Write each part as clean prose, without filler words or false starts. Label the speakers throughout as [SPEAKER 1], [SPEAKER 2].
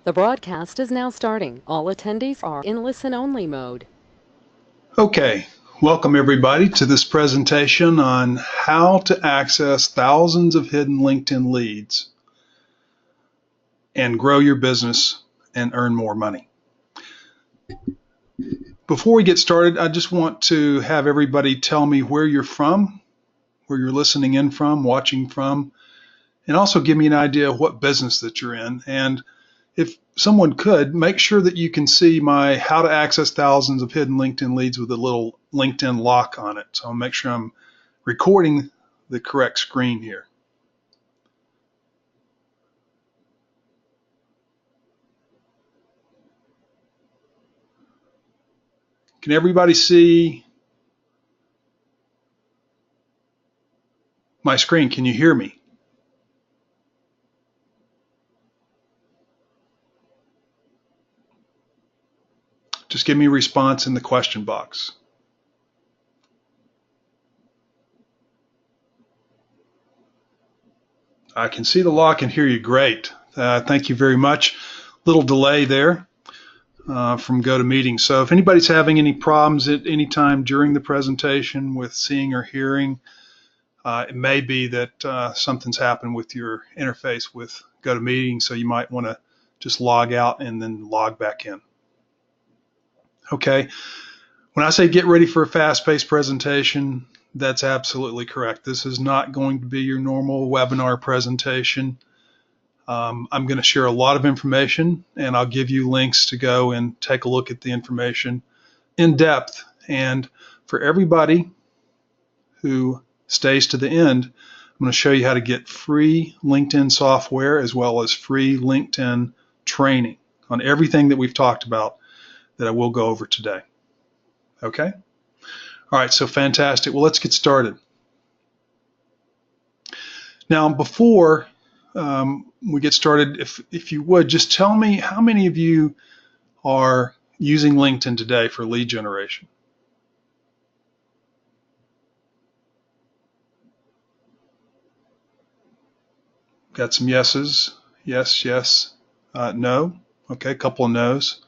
[SPEAKER 1] The broadcast is now starting. All attendees are in listen-only mode.
[SPEAKER 2] Okay, welcome everybody to this presentation on how to access thousands of hidden LinkedIn leads and grow your business and earn more money. Before we get started, I just want to have everybody tell me where you're from, where you're listening in from, watching from, and also give me an idea of what business that you're in. And if someone could, make sure that you can see my how to access thousands of hidden LinkedIn leads with a little LinkedIn lock on it. So I'll make sure I'm recording the correct screen here. Can everybody see my screen? Can you hear me? Just give me a response in the question box. I can see the lock and hear you great. Thank you very much. Little delay there from GoToMeeting. So if anybody's having any problems at any time during the presentation with seeing or hearing, it may be that something's happened with your interface with GoToMeeting, so you might want to just log out and then log back in. Okay, when I say get ready for a fast-paced presentation, that's absolutely correct. This is not going to be your normal webinar presentation. I'm going to share a lot of information, and I'll give you links to go and take a look at the information in depth. And for everybody who stays to the end, I'm going to show you how to get free LinkedIn software as well as free LinkedIn training on everything that we've talked about that I will go over today. Okay? All right, so fantastic. Well, let's get started. Now, before we get started, if you would, just tell me how many of you are using LinkedIn today for lead generation? Got some yeses. Yes, yes, no. Okay, a couple of no's.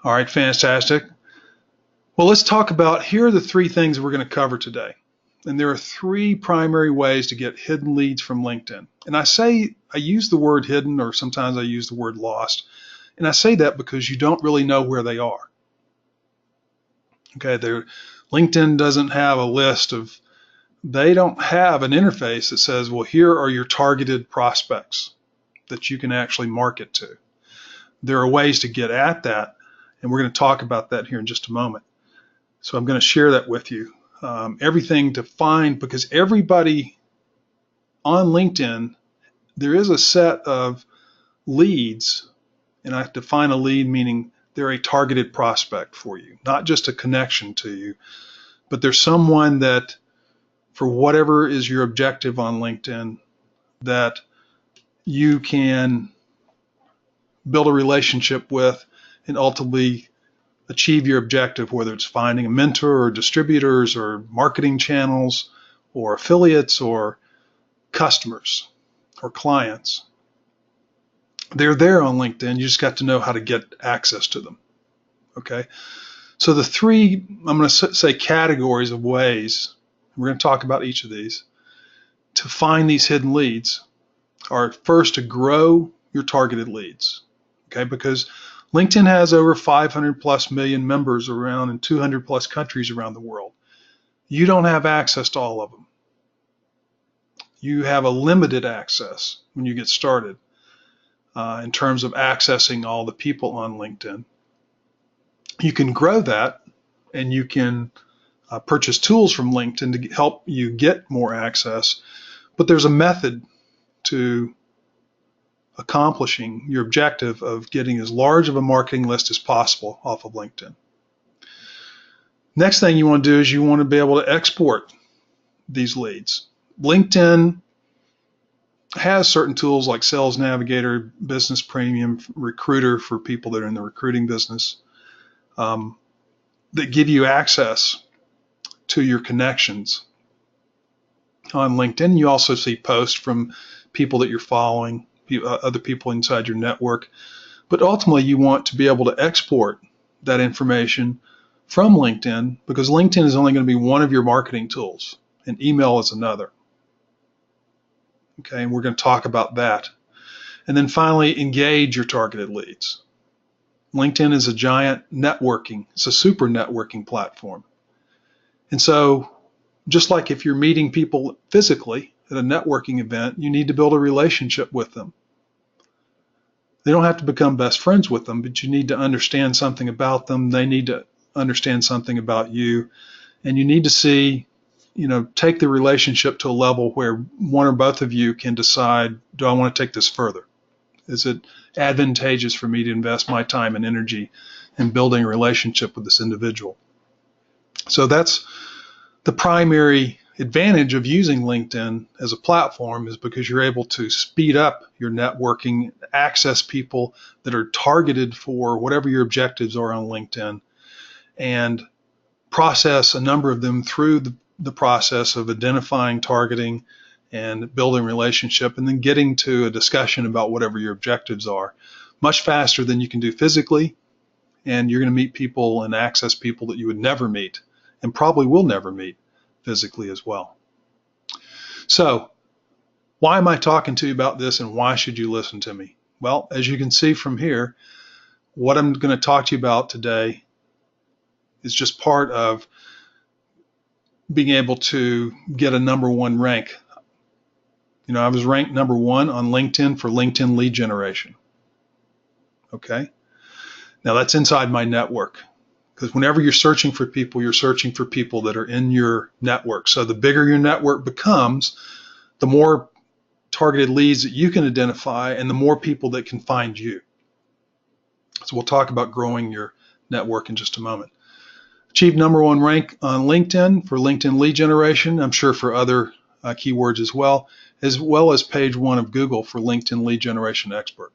[SPEAKER 2] All right, fantastic. Well, let's talk about, here are the three things we're going to cover today. And there are three primary ways to get hidden leads from LinkedIn. And I use the word hidden, or sometimes I use the word lost. And I say that because you don't really know where they are. Okay, LinkedIn doesn't have a list of, they don't have an interface that says, well, here are your targeted prospects that you can actually market to. There are ways to get at that, and we're going to talk about that here in just a moment. So I'm going to share that with you. Everything to find, because everybody on LinkedIn, there is a set of leads, and I define a lead meaning they're a targeted prospect for you, not just a connection to you, but there's someone that, for whatever is your objective on LinkedIn, that you can build a relationship with and ultimately achieve your objective, whether it's finding a mentor or distributors or marketing channels or affiliates or customers or clients. They're there on LinkedIn. You just got to know how to get access to them. Okay. So the three, I'm going to say categories of ways, we're going to talk about each of these, to find these hidden leads are first to grow your targeted leads. Okay. Because LinkedIn has over 500 plus million members around in 200 plus countries around the world. You don't have access to all of them. You have a limited access when you get started in terms of accessing all the people on LinkedIn. You can grow that, and you can purchase tools from LinkedIn to help you get more access, but there's a method to accomplishing your objective of getting as large of a marketing list as possible off of LinkedIn. Next thing you want to do is you want to be able to export these leads. LinkedIn has certain tools like Sales Navigator, Business Premium, Recruiter for people that are in the recruiting business, that give you access to your connections on LinkedIn. You also see posts from people that you're following, other people inside your network. But ultimately, you want to be able to export that information from LinkedIn, because LinkedIn is only going to be one of your marketing tools, and email is another. Okay, and we're going to talk about that. And then finally, engage your targeted leads. LinkedIn is a giant networking, it's a super networking platform. And so just like if you're meeting people physically at a networking event, you need to build a relationship with them. They don't have to become best friends with them, but you need to understand something about them. They need to understand something about you. And you need to see, take the relationship to a level where one or both of you can decide, do I want to take this further? Is it advantageous for me to invest my time and energy in building a relationship with this individual? So that's the primary advantage of using LinkedIn as a platform, is because you're able to speed up your networking, access people that are targeted for whatever your objectives are on LinkedIn, and process a number of them through the process of identifying, targeting, and building relationship, and then getting to a discussion about whatever your objectives are much faster than you can do physically. And you're going to meet people and access people that you would never meet and probably will never meet physically as well. So why am I talking to you about this, and why should you listen to me? Well, as you can see from here, what I'm going to talk to you about today is just part of being able to get a #1 rank. I was ranked #1 on LinkedIn for LinkedIn lead generation. Okay. Now that's inside my network, because whenever you're searching for people, you're searching for people that are in your network. So the bigger your network becomes, the more targeted leads that you can identify and the more people that can find you. So we'll talk about growing your network in just a moment. Achieved #1 rank on LinkedIn for LinkedIn lead generation. I'm sure for other keywords as well as page 1 of Google for LinkedIn lead generation expert.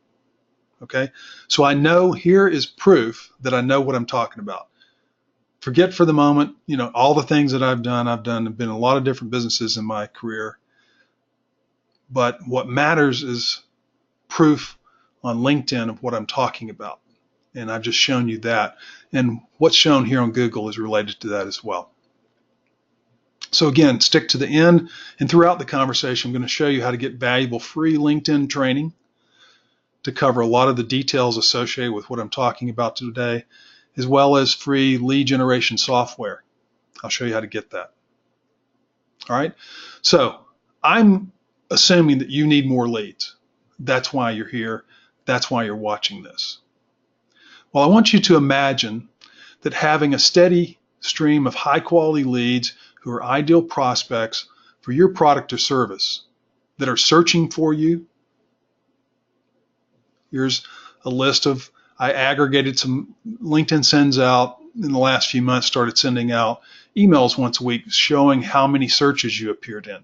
[SPEAKER 2] Okay, so I know here is proof that I know what I'm talking about. Forget for the moment, all the things that I've done. I've been in a lot of different businesses in my career, but what matters is proof on LinkedIn of what I'm talking about. And I've just shown you that. And what's shown here on Google is related to that as well. So again, stick to the end, and throughout the conversation, I'm going to show you how to get valuable free LinkedIn training to cover a lot of the details associated with what I'm talking about today, as well as free lead generation software. I'll show you how to get that. All right. So I'm assuming that you need more leads. That's why you're here. That's why you're watching this. Well, I want you to imagine that having a steady stream of high quality leads who are ideal prospects for your product or service that are searching for you. Here's a list of, I aggregated some. LinkedIn sends out, in the last few months, started sending out emails once a week showing how many searches you appeared in.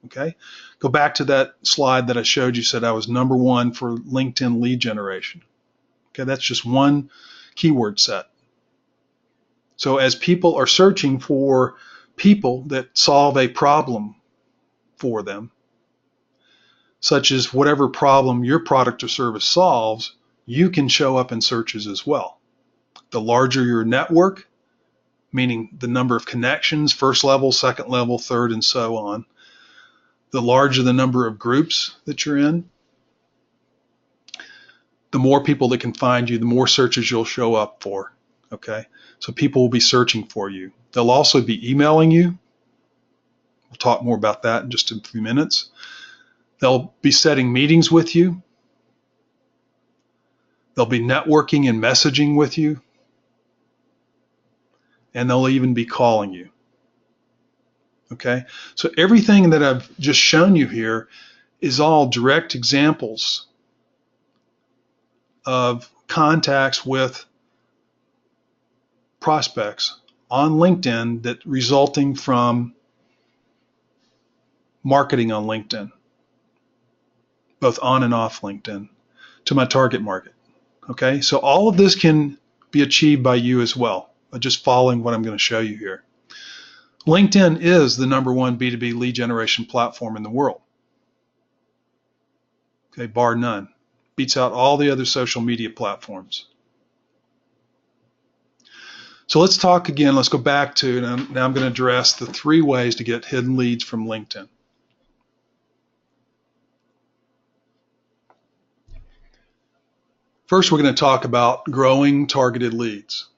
[SPEAKER 2] Okay, go back to that slide that I showed you, said I was #1 for LinkedIn lead generation. Okay, that's just one keyword set. So as people are searching for people that solve a problem for them, such as whatever problem your product or service solves, you can show up in searches as well. The larger your network, meaning the number of connections, first level, second level, third, and so on, the larger the number of groups that you're in, the more people that can find you, the more searches you'll show up for. Okay, so people will be searching for you. They'll also be emailing you. We'll talk more about that in just a few minutes. They'll be setting meetings with you. They'll be networking and messaging with you. And they'll even be calling you. Okay, so everything that I've just shown you here is all direct examples of contacts with prospects on LinkedIn that resulting from marketing on LinkedIn, both on and off LinkedIn, to my target market. Okay, so all of this can be achieved by you as well, by just following what I'm going to show you here. LinkedIn is the #1 B2B lead generation platform in the world. Okay, bar none. beats out all the other social media platforms. So let's talk again. Let's go back to, now I'm going to address the 3 ways to get hidden leads from LinkedIn. First, we're going to talk about growing targeted leads.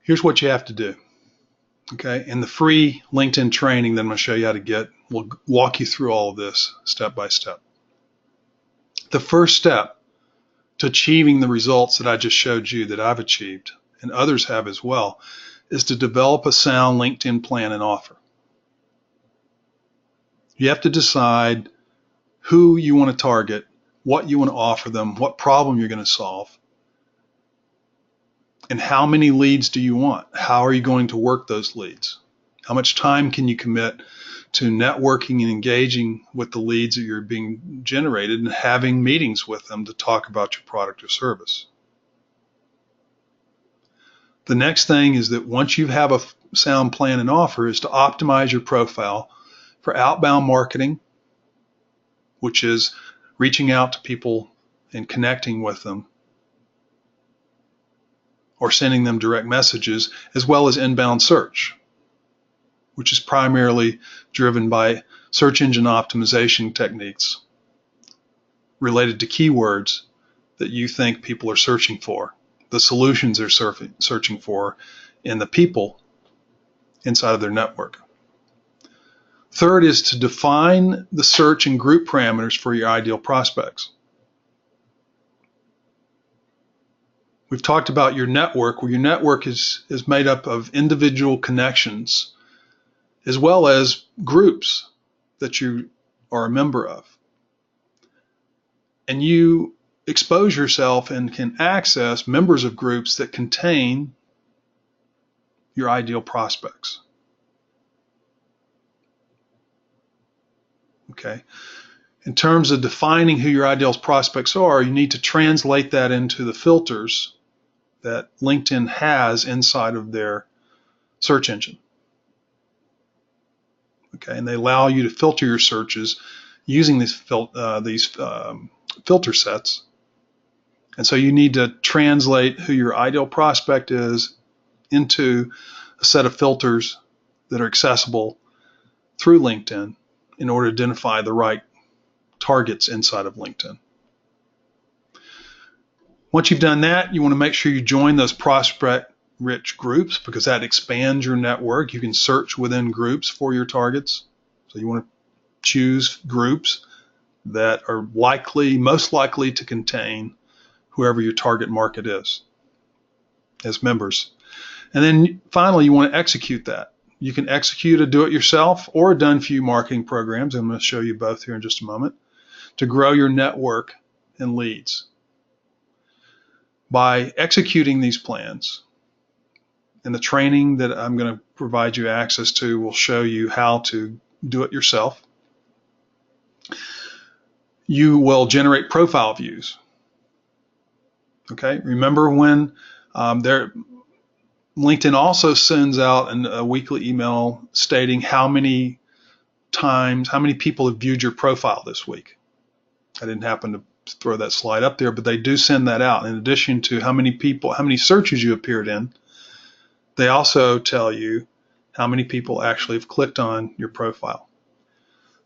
[SPEAKER 2] Here's what you have to do. Okay, in the free LinkedIn training that I'm going to show you how to get, we'll walk you through all of this step by step. The first step to achieving the results that I just showed you that I've achieved, and others have as well, is to develop a sound LinkedIn plan and offer. You have to decide who you want to target, what you want to offer them, what problem you're going to solve, and how many leads do you want? How are you going to work those leads? How much time can you commit to networking and engaging with the leads that you're being generated and having meetings with them to talk about your product or service? The next thing is that once you have a sound plan and offer is to optimize your profile for outbound marketing, which is reaching out to people and connecting with them or sending them direct messages, as well as inbound search, which is primarily driven by search engine optimization techniques related to keywords that you think people are searching for, the solutions they're searching for, and the people inside of their network. Third is to define the search and group parameters for your ideal prospects. We've talked about your network, where your network is made up of individual connections as well as groups that you are a member of. And you expose yourself and can access members of groups that contain your ideal prospects. Okay. In terms of defining who your ideal prospects are, you need to translate that into the filters that LinkedIn has inside of their search engine. Okay, and they allow you to filter your searches using these filter sets. And so you need to translate who your ideal prospect is into a set of filters that are accessible through LinkedIn in order to identify the right targets inside of LinkedIn. Once you've done that, you want to make sure you join those prospect-rich groups, because that expands your network. You can search within groups for your targets. So you want to choose groups that are most likely to contain whoever your target market is as members. And then finally, you want to execute that. You can execute a do-it-yourself or a done-for-you marketing programs. I'm going to show you both here in just a moment to grow your network and leads. By executing these plans, and the training that I'm going to provide you access to will show you how to do it yourself, you will generate profile views. Okay, remember when LinkedIn also sends out a weekly email stating how many people have viewed your profile this week. I didn't happen to throw that slide up there, but they do send that out. In addition to how many searches you appeared in, they also tell you how many people actually have clicked on your profile.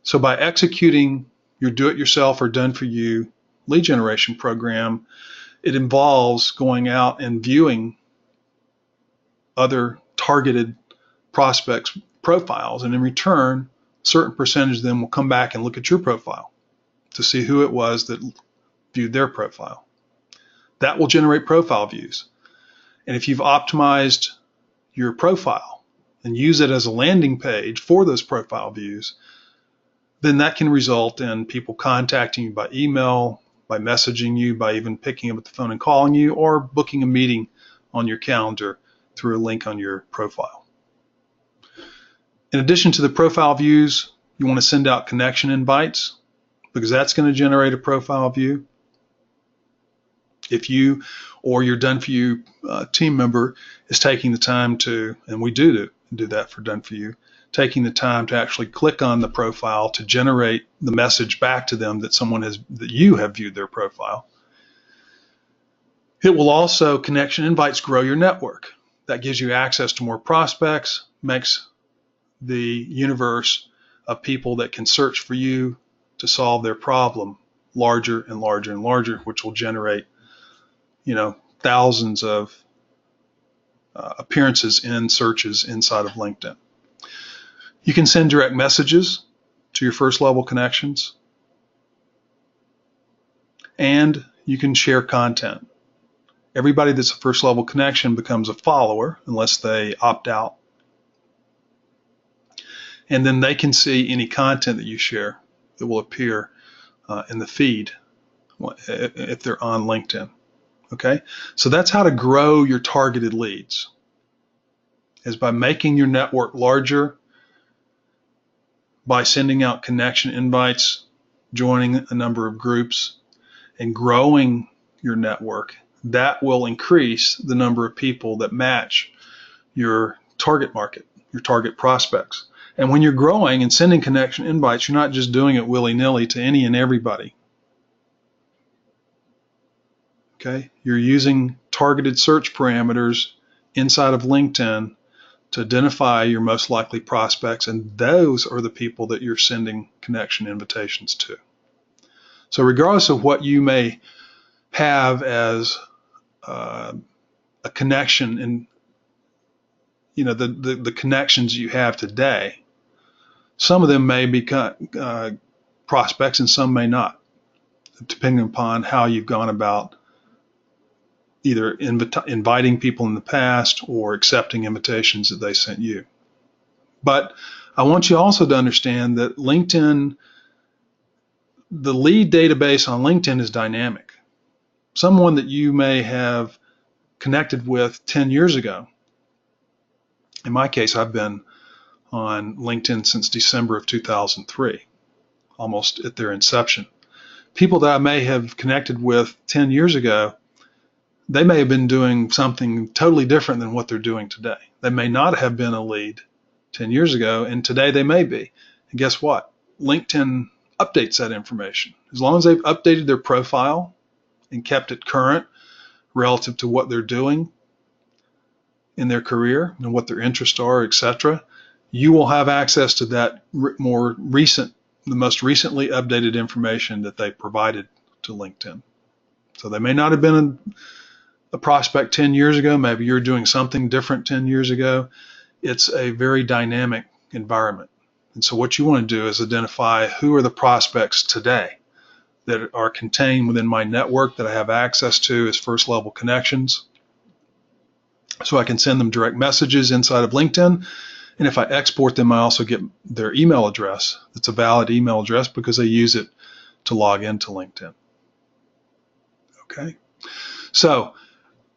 [SPEAKER 2] So by executing your do-it-yourself or done-for-you lead generation program, it involves going out and viewing other targeted prospects' profiles, and in return, a certain percentage of them will come back and look at your profile to see who it was that viewed their profile. That will generate profile views. And if you've optimized your profile and use it as a landing page for those profile views, then that can result in people contacting you by email, by messaging you, by even picking up the phone and calling you, or booking a meeting on your calendar through a link on your profile. In addition to the profile views, you want to send out connection invites, because that's going to generate a profile view. If you or your done-for-you team member is taking the time to, and we do that for done-for-you, taking the time to actually click on the profile to generate the message back to them that that you have viewed their profile. It will also, connection invites grow your network. That gives you access to more prospects, makes the universe of people that can search for you to solve their problem larger and larger and larger, which will generate, thousands of appearances in searches inside of LinkedIn. You can send direct messages to your first level connections, and you can share content. Everybody that's a first level connection becomes a follower unless they opt out. And then they can see any content that you share that will appear in the feed if they're on LinkedIn. Okay, so that's how to grow your targeted leads, is by making your network larger, by sending out connection invites, joining a number of groups, and growing your network. That will increase the number of people that match your target market, your target prospects. And when you're growing and sending connection invites, you're not just doing it willy-nilly to any and everybody. Okay? You're using targeted search parameters inside of LinkedIn to identify your most likely prospects, and those are the people that you're sending connection invitations to. So regardless of what you may have as a connection in, the connections you have today, some of them may be prospects and some may not, depending upon how you've gone about either inviting people in the past or accepting invitations that they sent you. But I want you also to understand that LinkedIn, the lead database on LinkedIn is dynamic. Someone that you may have connected with 10 years ago. In my case, I've been on LinkedIn since December of 2003, almost at their inception. People that I may have connected with 10 years ago, they may have been doing something totally different than what they're doing today. They may not have been a lead 10 years ago, and today they may be. And guess what? LinkedIn updates that information. As long as they've updated their profile and kept it current relative to what they're doing in their career and what their interests are, etc., you will have access to that the most recently updated information that they provided to LinkedIn. So they may not have been a prospect 10 years ago. Maybe you're doing something different 10 years ago. It's a very dynamic environment. And so what you want to do is identify who are the prospects today that are contained within my network that I have access to as first level connections. So I can send them direct messages inside of LinkedIn. And if I export them, I also get their email address. It's a valid email address because they use it to log into LinkedIn. Okay. So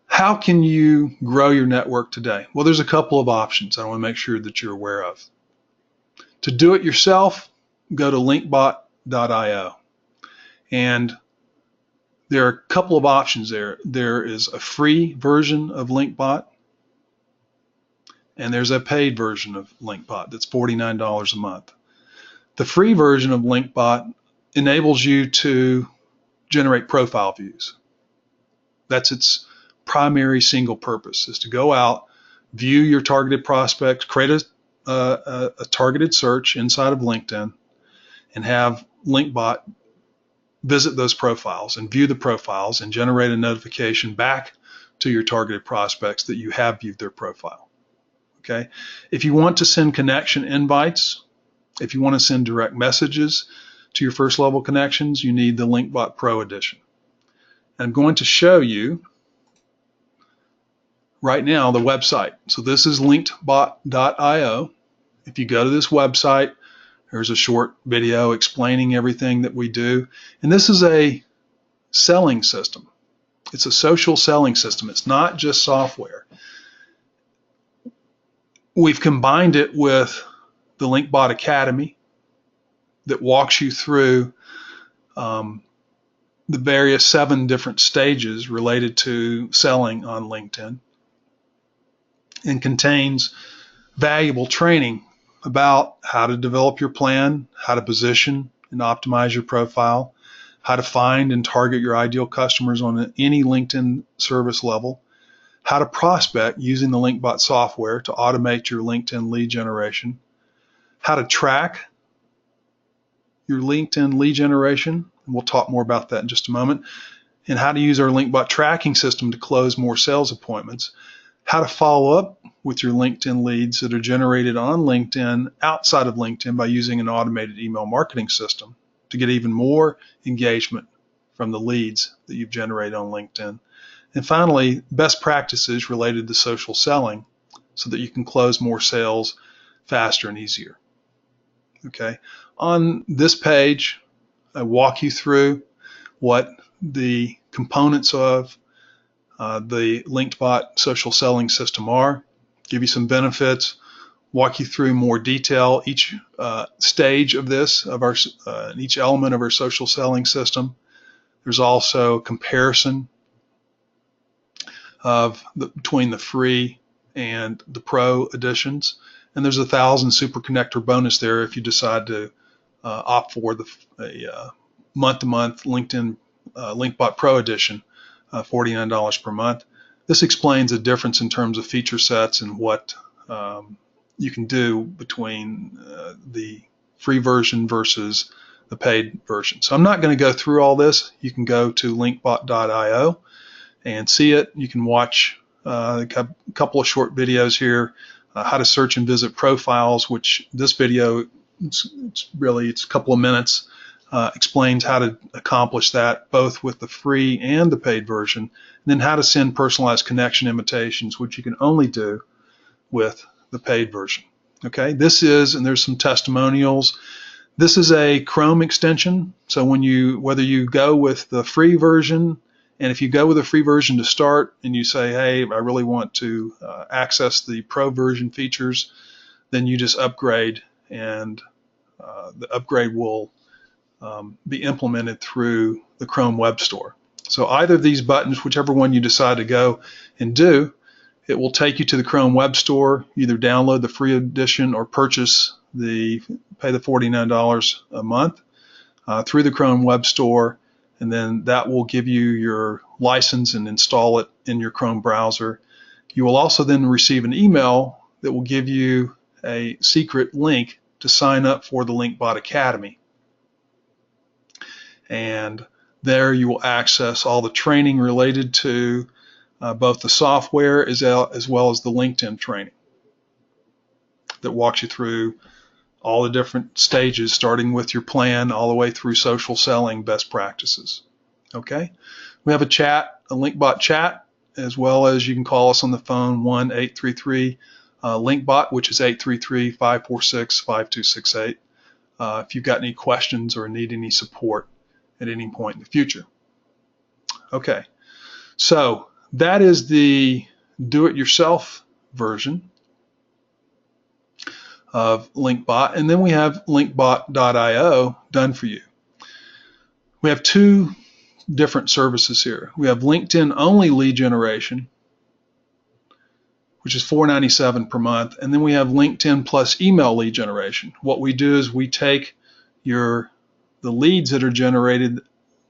[SPEAKER 2] how can you grow your network today? Well, there's a couple of options I want to make sure that you're aware of. To do it yourself, go to linkbot.io. And there are a couple of options there. There is a free version of LinkBot, and there's a paid version of LinkBot that's $49 a month. The free version of LinkBot enables you to generate profile views. That's its primary single purpose, is to go out, view your targeted prospects, create a targeted search inside of LinkedIn, and have LinkBot visit those profiles and view the profiles and generate a notification back to your targeted prospects that you have viewed their profile. Okay. If you want to send connection invites, if you want to send direct messages to your first level connections, you need the LinkBot Pro Edition. And I'm going to show you right now the website. So this is linkbot.io. If you go to this website, there's a short video explaining everything that we do. And this is a selling system. It's a social selling system. It's not just software. We've combined it with the LinkBot Academy that walks you through the various 7 different stages related to selling on LinkedIn, and contains valuable training about how to develop your plan, how to position and optimize your profile, how to find and target your ideal customers on any LinkedIn service level, how to prospect using the LinkBot software to automate your LinkedIn lead generation, how to track your LinkedIn lead generation, and we'll talk more about that in just a moment, and how to use our LinkBot tracking system to close more sales appointments, how to follow up with your LinkedIn leads that are generated on LinkedIn outside of LinkedIn by using an automated email marketing system to get even more engagement from the leads that you've generated on LinkedIn. And finally, best practices related to social selling so that you can close more sales faster and easier. Okay. On this page, I walk you through what the components of the LinkedBot social selling system are, give you some benefits, walk you through more detail each stage of this, of our each element of our social selling system. There's also a comparison between the free and the pro editions, and there's 1,000 super connector bonus there if you decide to opt for the month-to-month LinkedIn LinkBot Pro edition, $49 per month. This explains the difference in terms of feature sets and what you can do between the free version versus the paid version. So I'm not going to go through all this. You can go to linkbot.io and see it. You can watch a couple of short videos here, how to search and visit profiles, which this video, it's a couple of minutes, explains how to accomplish that both with the free and the paid version, and then how to send personalized connection invitations, which you can only do with the paid version. Okay, this is, and there's some testimonials. This is a Chrome extension, so whether you go with the free version, and if you go with the free version to start and you say, hey, I really want to access the pro version features, then you just upgrade, and the upgrade will be implemented through the Chrome Web Store. So either of these buttons, whichever one you decide to go and do, it will take you to the Chrome Web Store, either download the free edition or pay the $49 a month through the Chrome Web Store, and then that will give you your license and install it in your Chrome browser. You will also then receive an email that will give you a secret link to sign up for the LinkBot Academy. And there you will access all the training related to both the software as well as the LinkedIn training that walks you through all the different stages, starting with your plan all the way through social selling best practices. Okay, we have a chat, a LinkBot chat, as well as you can call us on the phone 1-833-LinkBot, which is 833-546-5268, if you've got any questions or need any support at any point in the future. Okay, so that is the do-it-yourself version of LinkBot, and then we have linkbot.io done for you. We have two different services here. We have LinkedIn only lead generation, which is $4.97 per month, and then we have LinkedIn plus email lead generation. What we do is we take the leads that are generated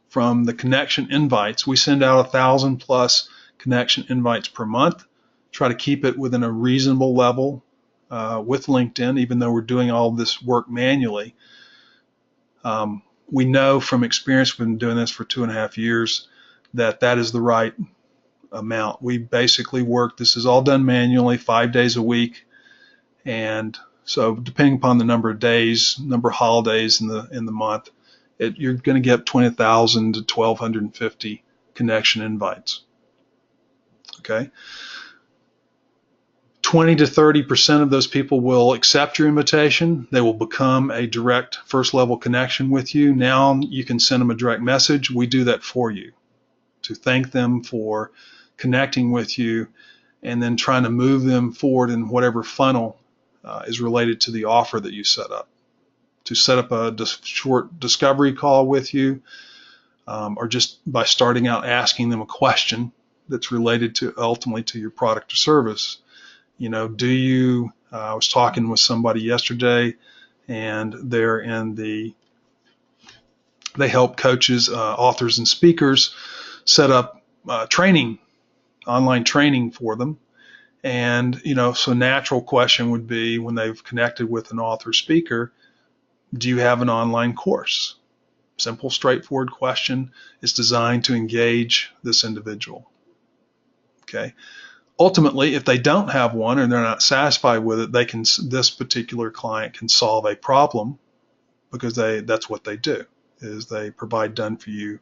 [SPEAKER 2] from the connection invites. We send out 1,000 plus connection invites per month, try to keep it within a reasonable level with LinkedIn, even though we're doing all this work manually. We know from experience, we've been doing this for 2.5 years, that is the right amount. We basically work, this is all done manually, 5 days a week, and so depending upon the number of days, number of holidays in the month, you're going to get 20,000 to 1,250 connection invites. Okay. 20 to 30% of those people will accept your invitation. They will become a direct first level connection with you. Now you can send them a direct message. We do that for you to thank them for connecting with you, and then trying to move them forward in whatever funnel is related to the offer that you set up. To set up a short discovery call with you, or just by starting out asking them a question that's related to ultimately to your product or service. You know, do you I was talking with somebody yesterday, and they help coaches, authors, and speakers set up online training for them. And, so a natural question would be, when they've connected with an author speaker, do you have an online course? Simple, straightforward question. It's designed to engage this individual. Okay. Ultimately, if they don't have one and they're not satisfied with it, this particular client can solve a problem, because that's what they do, is they provide done for you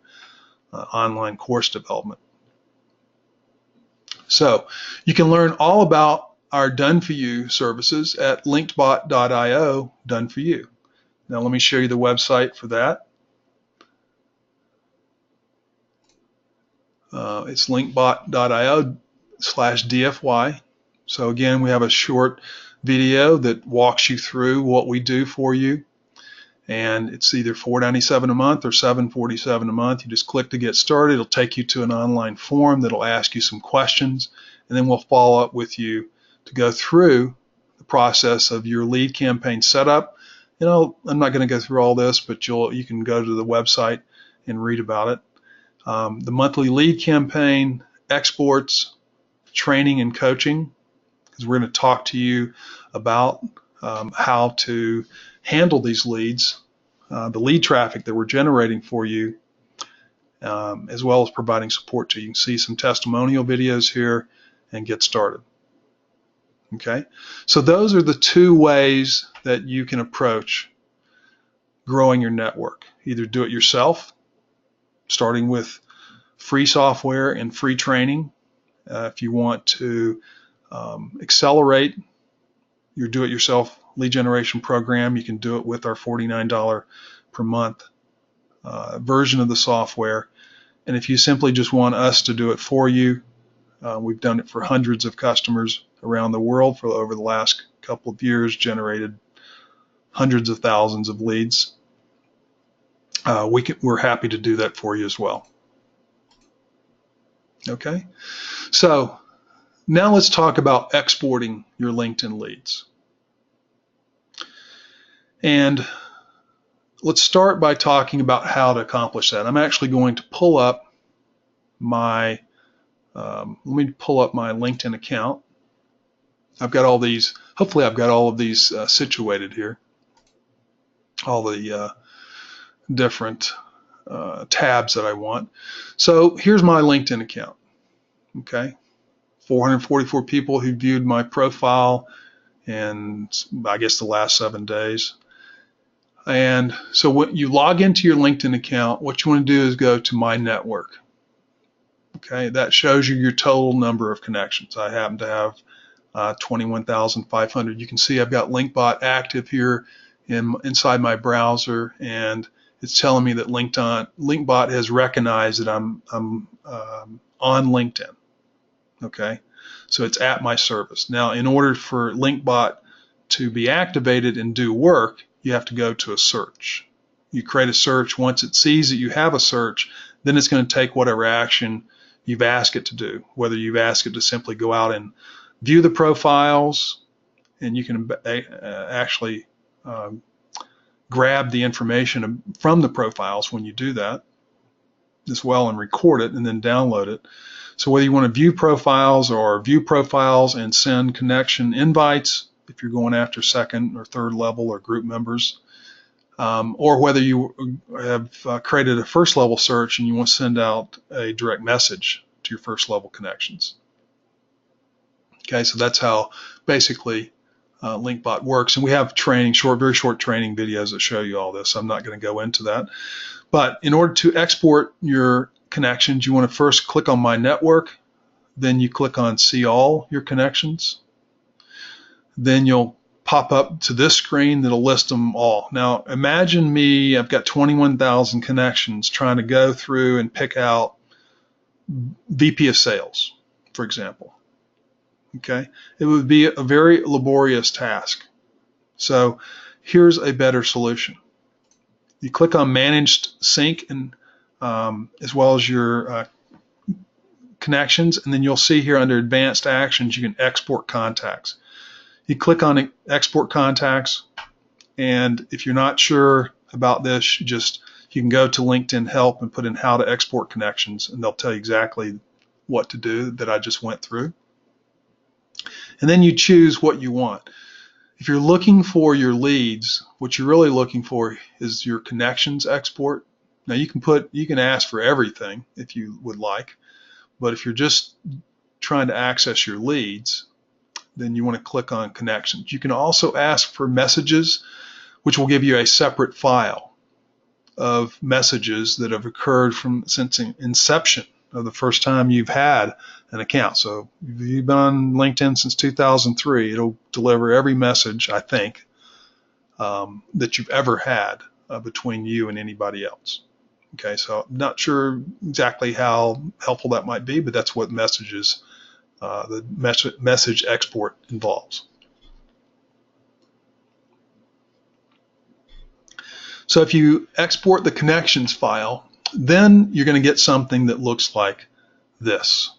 [SPEAKER 2] online course development. So you can learn all about our done for you services at linkedbot.io, done for you. Now let me show you the website for that. It's linkbot.io/DFY. So again, we have a short video that walks you through what we do for you. And it's either $4.97 a month or $7.47 a month. You just click to get started. It'll take you to an online form that'll ask you some questions, and then we'll follow up with you to go through the process of your lead campaign setup. I'm not going to go through all this, but you can go to the website and read about it. The monthly lead campaign, exports, training, and coaching, because we're going to talk to you about how to handle these leads, the lead traffic that we're generating for you, as well as providing support to you. You can see some testimonial videos here and get started. Okay, so those are the two ways that you can approach growing your network. Either do it yourself, starting with free software and free training. If you want to accelerate your do-it-yourself lead generation program, you can do it with our $49 per month version of the software. And if you simply just want us to do it for you, we've done it for hundreds of customers around the world for over the last couple of years, generated hundreds of thousands of leads. We're happy to do that for you as well. Okay, so now let's talk about exporting your LinkedIn leads. And let's start by talking about how to accomplish that. I'm actually going to pull up my let me pull up my LinkedIn account. I've got all these, hopefully I've got all of these situated here, all the different tabs that I want. So here's my LinkedIn account. Okay, 444 people who viewed my profile in, I guess, the last 7 days. And so when you log into your LinkedIn account, what you want to do is go to My Network. Okay, that shows you your total number of connections. I happen to have 21,500. You can see I've got LinkBot active here inside my browser, and it's telling me that LinkBot has recognized that I'm on LinkedIn. Okay, so it's at my service. Now, in order for LinkBot to be activated and do work, you have to go to a search. You create a search. Once it sees that you have a search, then it's going to take whatever action you've asked it to do, whether you've asked it to simply go out and view the profiles, and you can actually grab the information from the profiles when you do that as well, and record it and then download it. So whether you want to view profiles and send connection invites, if you're going after second or third level or group members, or whether you have created a first level search and you want to send out a direct message to your first level connections. Okay, so that's how basically LinkBot works. And we have training, very short training videos that show you all this. I'm not going to go into that. But in order to export your connections, you want to first click on My Network, then you click on See All Your Connections. Then you'll pop up to this screen that'll list them all. Now imagine me, I've got 21,000 connections trying to go through and pick out VP of Sales, for example. Okay, it would be a very laborious task. So here's a better solution. You click on Managed Sync and as well as your connections, and then you'll see here under Advanced Actions you can export contacts. You click on Export Contacts, and if you're not sure about this, you can go to LinkedIn Help and put in how to export connections, and they'll tell you exactly what to do that I just went through. And then you choose what you want. If you're looking for your leads, what you're really looking for is your connections export. Now you can ask for everything if you would like, but if you're just trying to access your leads, then you want to click on connections. You can also ask for messages, which will give you a separate file of messages that have occurred since inception of the first time you've had an account. So if you've been on LinkedIn since 2003, it'll deliver every message, I think, that you've ever had between you and anybody else. Okay, so I'm not sure exactly how helpful that might be, but that's what the message export involves. So if you export the connections file, then you're going to get something that looks like this.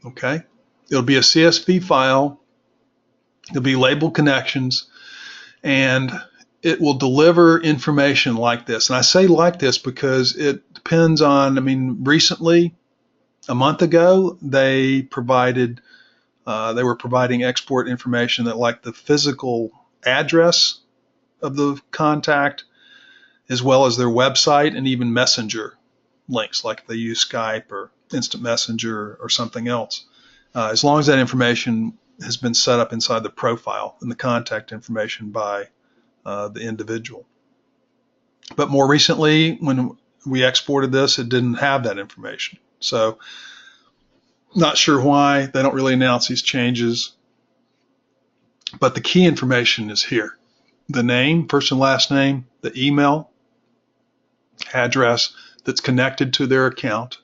[SPEAKER 2] Okay, it'll be a CSV file. It'll be labeled connections, and it will deliver information like this. And I say like this because it depends on, recently, a month ago, they were providing export information that like the physical address of the contact, as well as their website and even messenger links, like they use Skype or Instant Messenger or something else. As long as that information has been set up inside the profile and the contact information by the individual. But more recently, when we exported this, it didn't have that information. So not sure why they don't really announce these changes, but the key information is here. The name, first and last name, the email address that's connected to their account,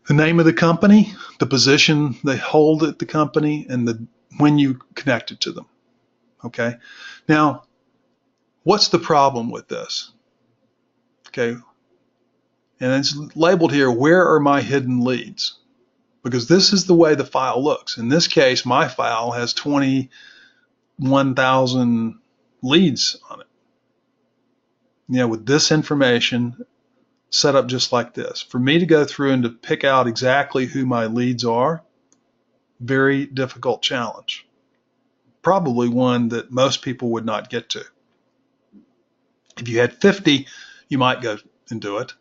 [SPEAKER 2] the name of the company, the position they hold at the company, and when you connected to them. Okay. Now, what's the problem with this? Okay. And it's labeled here, where are my hidden leads? Because this is the way the file looks. In this case, my file has 21,000 leads on it. With this information set up just like this. For me to go through and to pick out exactly who my leads are, very difficult challenge. Probably one that most people would not get to. If you had 50, you might go and do it.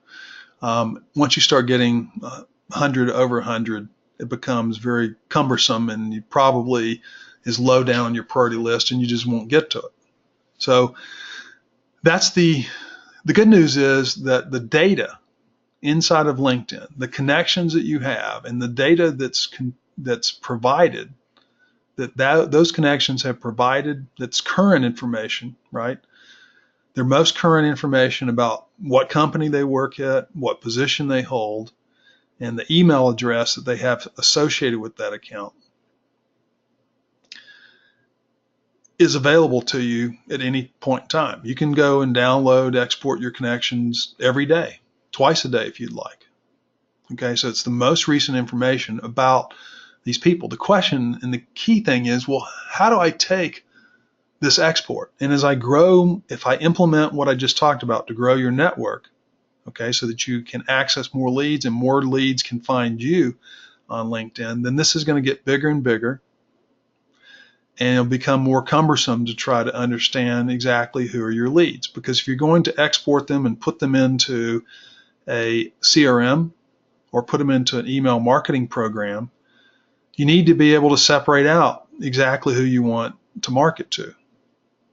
[SPEAKER 2] Once you start getting 100, over 100, it becomes very cumbersome, and you probably is low down on your priority list, and you just won't get to it. So that's the good news is that the data inside of LinkedIn, the connections that you have, and the data that's provided, those connections have provided, that's current information, right? Their most current information about what company they work at, what position they hold, and the email address that they have associated with that account is available to you at any point in time. You can go and download, export your connections every day, twice a day if you'd like. Okay, so it's the most recent information about these people. The question and the key thing is, well, how do I take this export? And as I grow, if I implement what I just talked about to grow your network, okay, so that you can access more leads and more leads can find you on LinkedIn, then this is going to get bigger and bigger, and it'll become more cumbersome to try to understand exactly who are your leads. Because if you're going to export them and put them into a CRM or put them into an email marketing program, you need to be able to separate out exactly who you want to market to.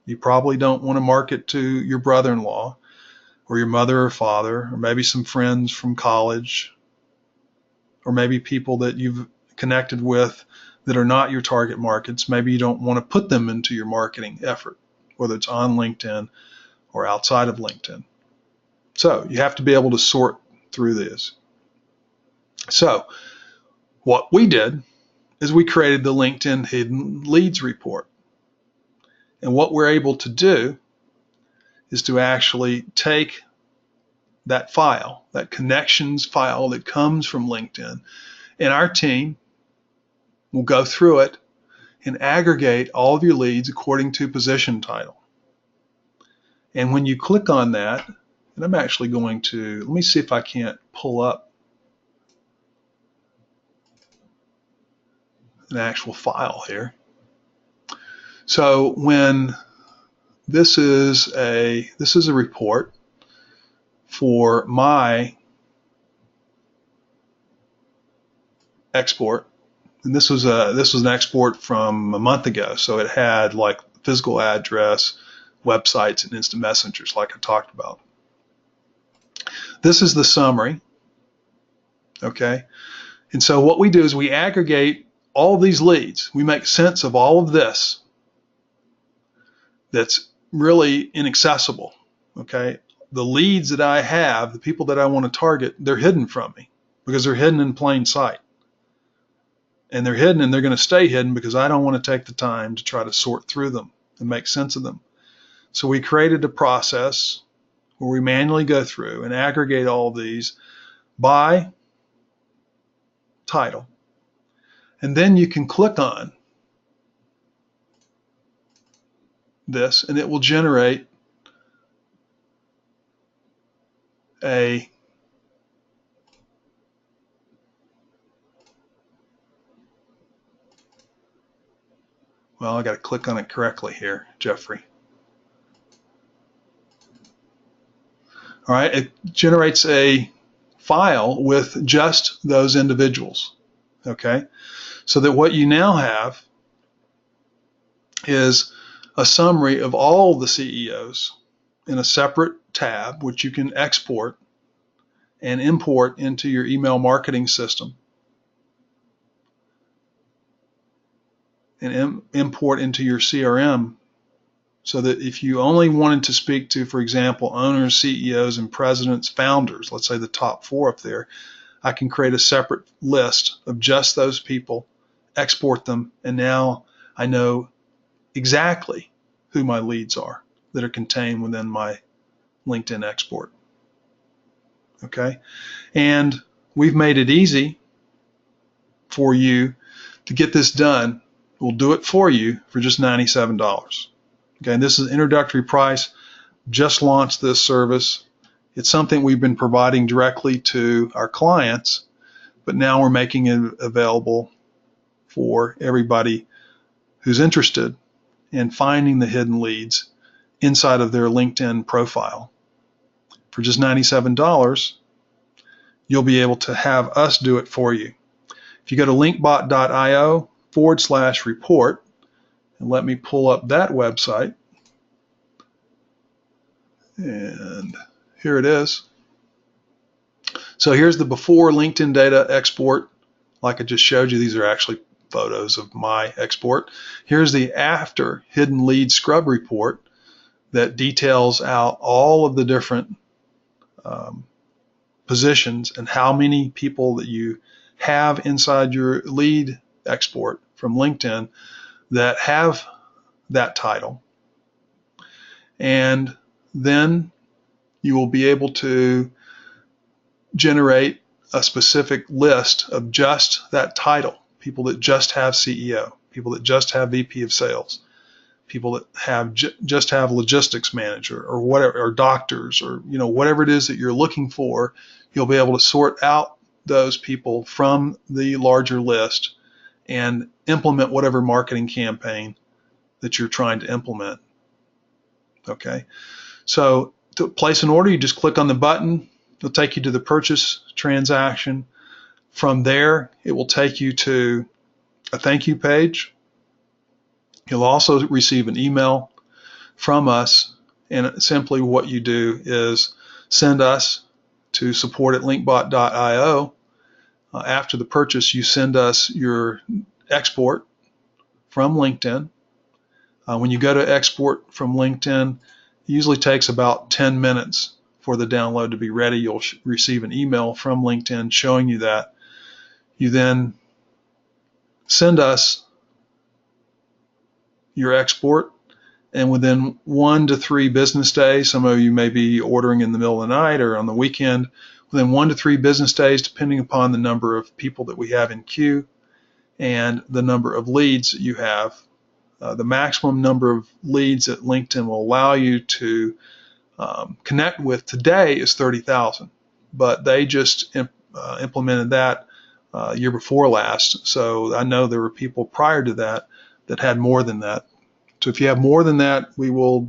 [SPEAKER 2] You probably don't want to market to your brother-in-law or your mother or father, or maybe some friends from college, or maybe people that you've connected with that are not your target markets. Maybe you don't want to put them into your marketing effort, whether it's on LinkedIn or outside of LinkedIn. So you have to be able to sort through this. So what we did is we created the LinkedIn Hidden Leads report. And what we're able to do is to actually take that file, that connections file that comes from LinkedIn, and our team will go through it and aggregate all of your leads according to position title. And when you click on that, and I'm actually going to, let me see if I can't pull up an actual file here. So when this is a report for my export, and this was an export from a month ago, so it had like physical address, websites, and instant messengers like I talked about. This is the summary, okay? And so what we do is we aggregate all of these leads. We make sense of all of this that's really inaccessible, okay? The leads that I have, the people that I want to target, they're hidden from me because they're hidden in plain sight. And they're hidden, and they're going to stay hidden because I don't want to take the time to try to sort through them and make sense of them. So we created a process where we manually go through and aggregate all of these by title. And then you can click on this, and it will generate a well, I got to click on it correctly here, Jeffrey. All right, it generates a file with just those individuals, okay? So that what you now have is a summary of all the CEOs in a separate tab, which you can export and import into your email marketing system and import into your CRM, so that if you only wanted to speak to, for example, owners, CEOs, and presidents, founders, let's say the top 4 up there, I can create a separate list of just those people, export them, and now I know exactly who my leads are that are contained within my LinkedIn export. Okay? And we've made it easy for you to get this done. We'll do it for you for just $97. Okay, and this is an introductory price. Just launched this service. It's something we've been providing directly to our clients, but now we're making it available for everybody who's interested in finding the hidden leads inside of their LinkedIn profile. For just $97, you'll be able to have us do it for you. If you go to linkbot.io/report, and let me pull up that website, and here it is. So here's the before LinkedIn data export. Like I just showed you, these are actually photos of my export. Here's the after hidden lead scrub report that details out all of the different positions and how many people that you have inside your lead export from LinkedIn that have that title. And then you will be able to generate a specific list of just that title, people that just have CEO, people that just have VP of sales, people that have just have logistics manager or whatever, or doctors, or whatever it is that you're looking for. You'll be able to sort out those people from the larger list and implement whatever marketing campaign that you're trying to implement. Okay, so to place an order, you just click on the button. It'll take you to the purchase transaction. From there, it will take you to a thank you page. You'll also receive an email from us, and simply what you do is send us to support@linkbot.io. After the purchase, you send us your export from LinkedIn. When you go to export from LinkedIn, it usually takes about 10 minutes for the download to be ready. You'll receive an email from LinkedIn showing you that. You then send us your export, and within 1 to 3 business days, some of you may be ordering in the middle of the night or on the weekend, within 1 to 3 business days, depending upon the number of people that we have in queue, and the number of leads that you have. The maximum number of leads that LinkedIn will allow you to connect with today is 30,000, but they just implemented that year before last. So I know there were people prior to that that had more than that. So if you have more than that, we will,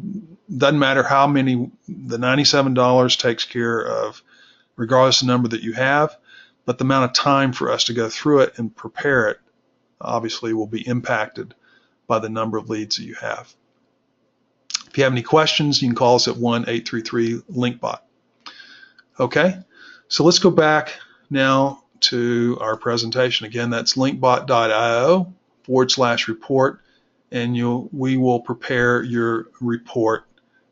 [SPEAKER 2] doesn't matter how many, the $97 takes care of regardless of the number that you have, but the amount of time for us to go through it and prepare it obviously will be impacted by the number of leads that you have. If you have any questions, you can call us at 1-833-LinkBot. Okay, so let's go back now to our presentation. Again, that's linkbot.io/report, and we will prepare your report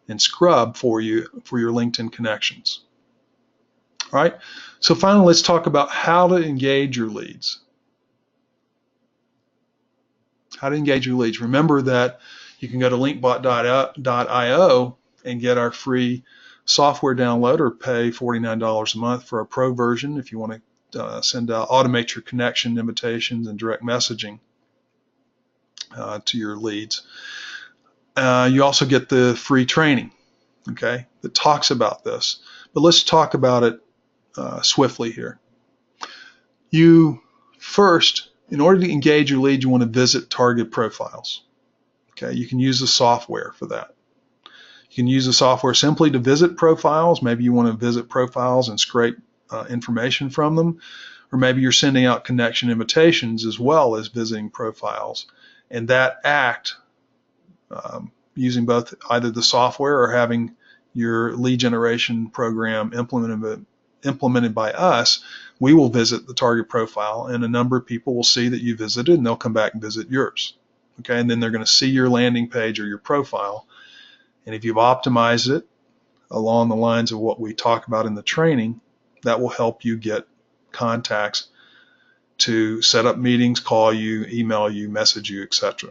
[SPEAKER 2] and scrub for you for your LinkedIn connections. All right, so finally, let's talk about how to engage your leads. How to engage your leads. Remember that you can go to linkbot.io and get our free software download, or pay $49 a month for a pro version if you want to automate your connection invitations and direct messaging to your leads. You also get the free training, okay, that talks about this. But let's talk about it swiftly here. You first, in order to engage your lead, you want to visit target profiles. Okay, you can use the software for that. You can use the software simply to visit profiles. Maybe you want to visit profiles and scrape information from them, or maybe you're sending out connection invitations as well as visiting profiles. And that act, using both either the software or having your lead generation program implemented by us, we will visit the target profile, and a number of people will see that you visited, and they'll come back and visit yours. Okay, and then they're going to see your landing page or your profile, and if you've optimized it along the lines of what we talk about in the training, that will help you get contacts to set up meetings, call you, email you, message you, etc.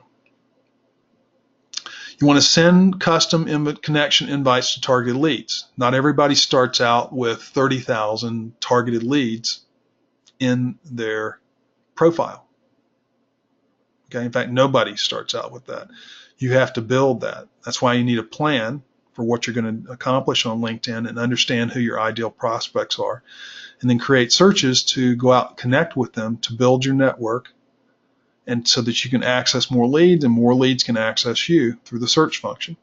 [SPEAKER 2] You want to send custom connection invites to targeted leads. Not everybody starts out with 30,000 targeted leads in their profile. Okay, in fact, nobody starts out with that. You have to build that. That's why you need a plan for what you're going to accomplish on LinkedIn, and understand who your ideal prospects are, and then create searches to go out and connect with them to build your network, and so that you can access more leads, and more leads can access you through the search function.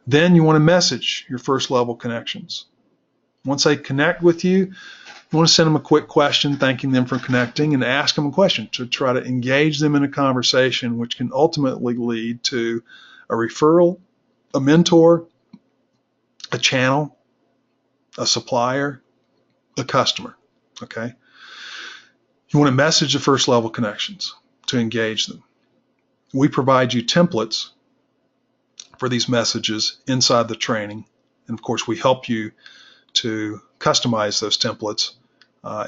[SPEAKER 2] Then you want to message your first level connections. Once they connect with you, you want to send them a quick question thanking them for connecting, and ask them a question to try to engage them in a conversation, which can ultimately lead to a referral, a mentor, a channel, a supplier, a customer. Okay? You want to message the first level connections to engage them. We provide you templates for these messages inside the training, and of course we help you to customize those templates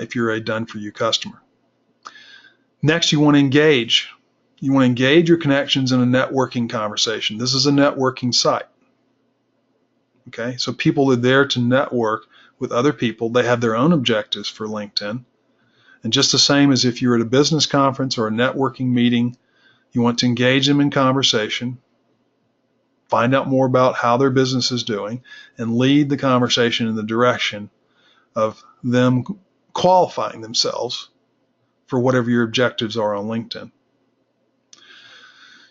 [SPEAKER 2] if you're a done-for-you customer. Next, you want to engage. You want to engage your connections in a networking conversation. This is a networking site. Okay, so people are there to network with other people. They have their own objectives for LinkedIn. And just the same as if you're at a business conference or a networking meeting, you want to engage them in conversation, find out more about how their business is doing, and lead the conversation in the direction of them qualifying themselves for whatever your objectives are on LinkedIn.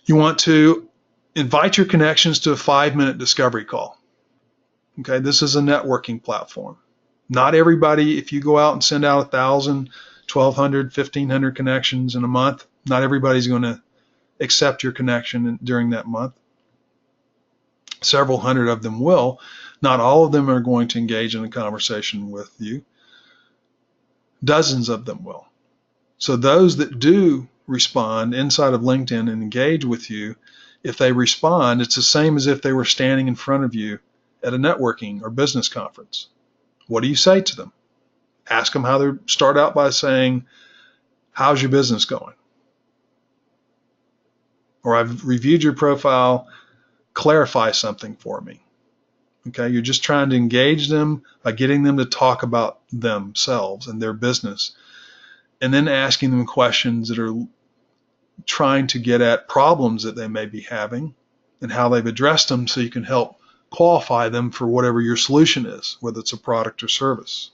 [SPEAKER 2] You want to invite your connections to a 5-minute discovery call. Okay, this is a networking platform. Not everybody, if you go out and send out 1,000, 1,200, 1,500 connections in a month, not everybody's going to accept your connection during that month. Several hundred of them will. Not all of them are going to engage in a conversation with you. Dozens of them will. So those that do respond inside of LinkedIn and engage with you, if they respond, it's the same as if they were standing in front of you at a networking or business conference. What do you say to them? Ask them how they start out by saying, how's your business going? Or I've reviewed your profile, clarify something for me. Okay, you're just trying to engage them by getting them to talk about themselves and their business. and then asking them questions that are trying to get at problems that they may be having and how they've addressed them, so you can help qualify them for whatever your solution is, whether it's a product or service.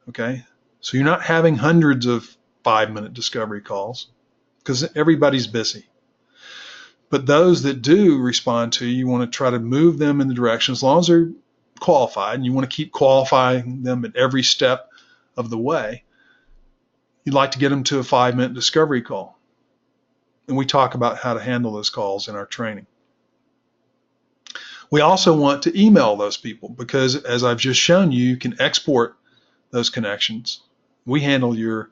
[SPEAKER 2] Okay? So you're not having hundreds of 5-minute discovery calls because everybody's busy. But those that do respond to you, you want to try to move them in the direction, as long as they're qualified, and you want to keep qualifying them at every step of the way. You'd like to get them to a 5-minute discovery call. And we talk about how to handle those calls in our training. We also want to email those people because, as I've just shown you, you can export those connections. We handle your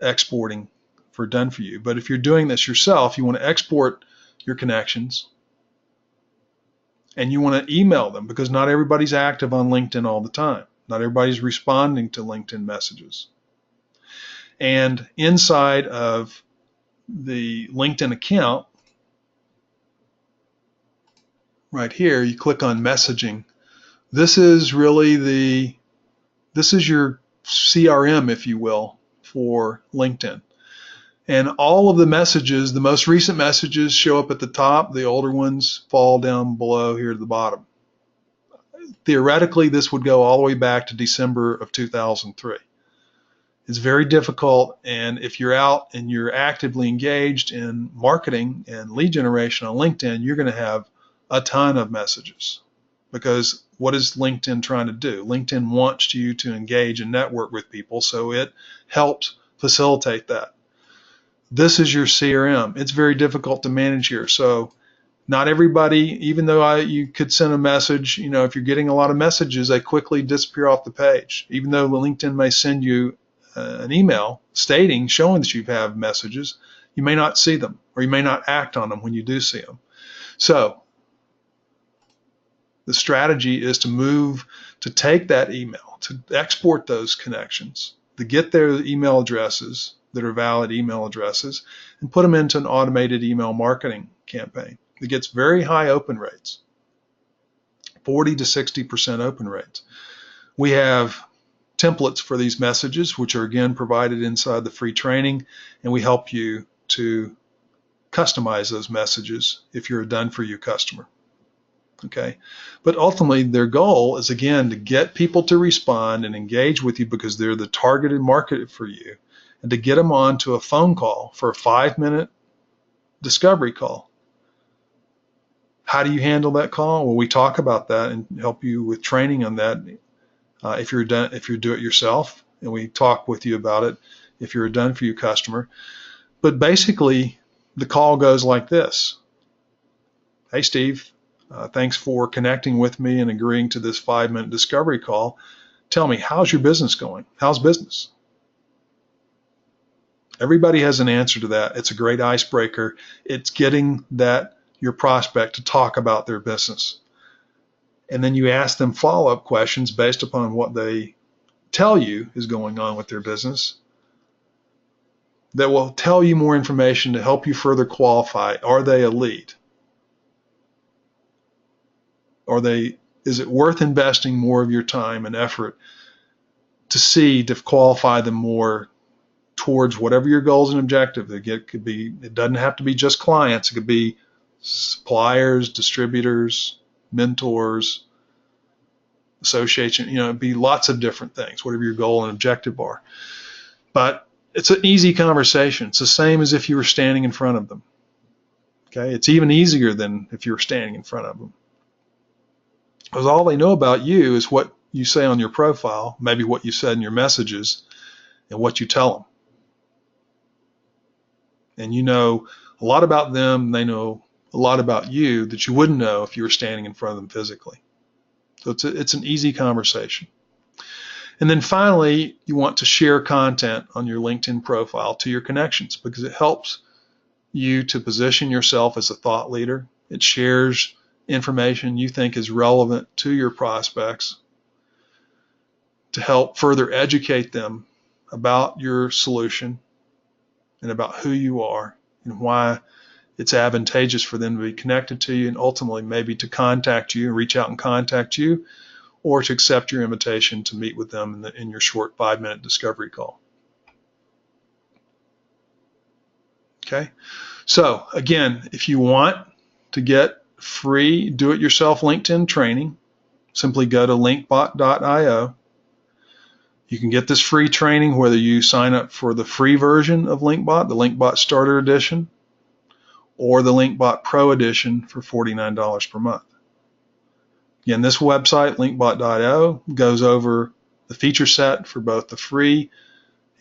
[SPEAKER 2] exporting for done for you. But if you're doing this yourself, you want to export your connections and you want to email them, because not everybody's active on LinkedIn all the time. Not everybody's responding to LinkedIn messages. And inside of the LinkedIn account, right here, you click on messaging. This is really this is your CRM, if you will, for LinkedIn. And all of the messages, the most recent messages, show up at the top. The older ones fall down below here at the bottom. Theoretically, this would go all the way back to December of 2003. It's very difficult, and if you're out and you're actively engaged in marketing and lead generation on LinkedIn, you're going to have a ton of messages, because what is LinkedIn trying to do? LinkedIn wants you to engage and network with people, so it helps facilitate that. This is your CRM. It's very difficult to manage here. So not everybody, even though you could send a message, if you're getting a lot of messages, they quickly disappear off the page. Even though LinkedIn may send you an email showing that you have messages, you may not see them, or you may not act on them when you do see them. So the strategy is to take that email, to export those connections, to get their email addresses that are valid email addresses, and put them into an automated email marketing campaign. It gets very high open rates, 40 to 60% open rates. We have templates for these messages, which are again provided inside the free training, and we help you to customize those messages if you're a done-for-you customer. Okay, but ultimately their goal is, again, to get people to respond and engage with you because they're the targeted market for you, and to get them onto a phone call for a 5-minute discovery call. How do you handle that call? Well, we talk about that and help you with training on that if you do it yourself, and we talk with you about it if you're a done-for-you customer. But basically, the call goes like this. Hey, Steve, thanks for connecting with me and agreeing to this 5-minute discovery call. Tell me, how's your business going? How's business? Everybody has an answer to that. It's a great icebreaker. It's getting your prospect to talk about their business. And then you ask them follow-up questions based upon what they tell you is going on with their business that will tell you more information to help you further qualify. Are they a lead? Is it worth investing more of your time and effort to qualify them more towards whatever your goals and objectives? It doesn't have to be just clients. It could be suppliers, distributors, mentors, association. It'd be lots of different things, whatever your goal and objective are. But it's an easy conversation. It's the same as if you were standing in front of them. Okay, it's even easier than if you were standing in front of them, because all they know about you is what you say on your profile, maybe what you said in your messages, and what you tell them. And you know a lot about them, they know a lot about you that you wouldn't know if you were standing in front of them physically. So it's an easy conversation. And then finally, you want to share content on your LinkedIn profile to your connections, because it helps you to position yourself as a thought leader. It shares information you think is relevant to your prospects to help further educate them about your solution and about who you are and why it's advantageous for them to be connected to you, and ultimately maybe to contact you, reach out and contact you, or to accept your invitation to meet with them in your short 5-minute discovery call. Okay. So again, if you want to get free do-it-yourself LinkedIn training, simply go to linkbot.io. You can get this free training whether you sign up for the free version of Linkbot, the Linkbot Starter Edition, or the Linkbot Pro Edition for $49 per month. Again, this website, linkbot.io, goes over the feature set for both the free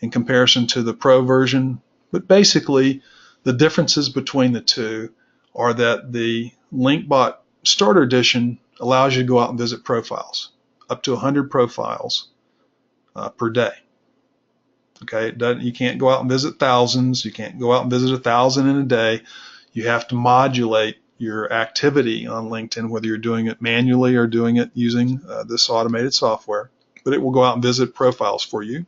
[SPEAKER 2] in comparison to the Pro version. But basically, the differences between the two are that the Linkbot Starter Edition allows you to go out and visit profiles, up to 100 profiles per day. Okay, you can't go out and visit thousands. You can't go out and visit 1,000 in a day. You have to modulate your activity on LinkedIn, whether you're doing it manually or doing it using this automated software. But it will go out and visit profiles for you,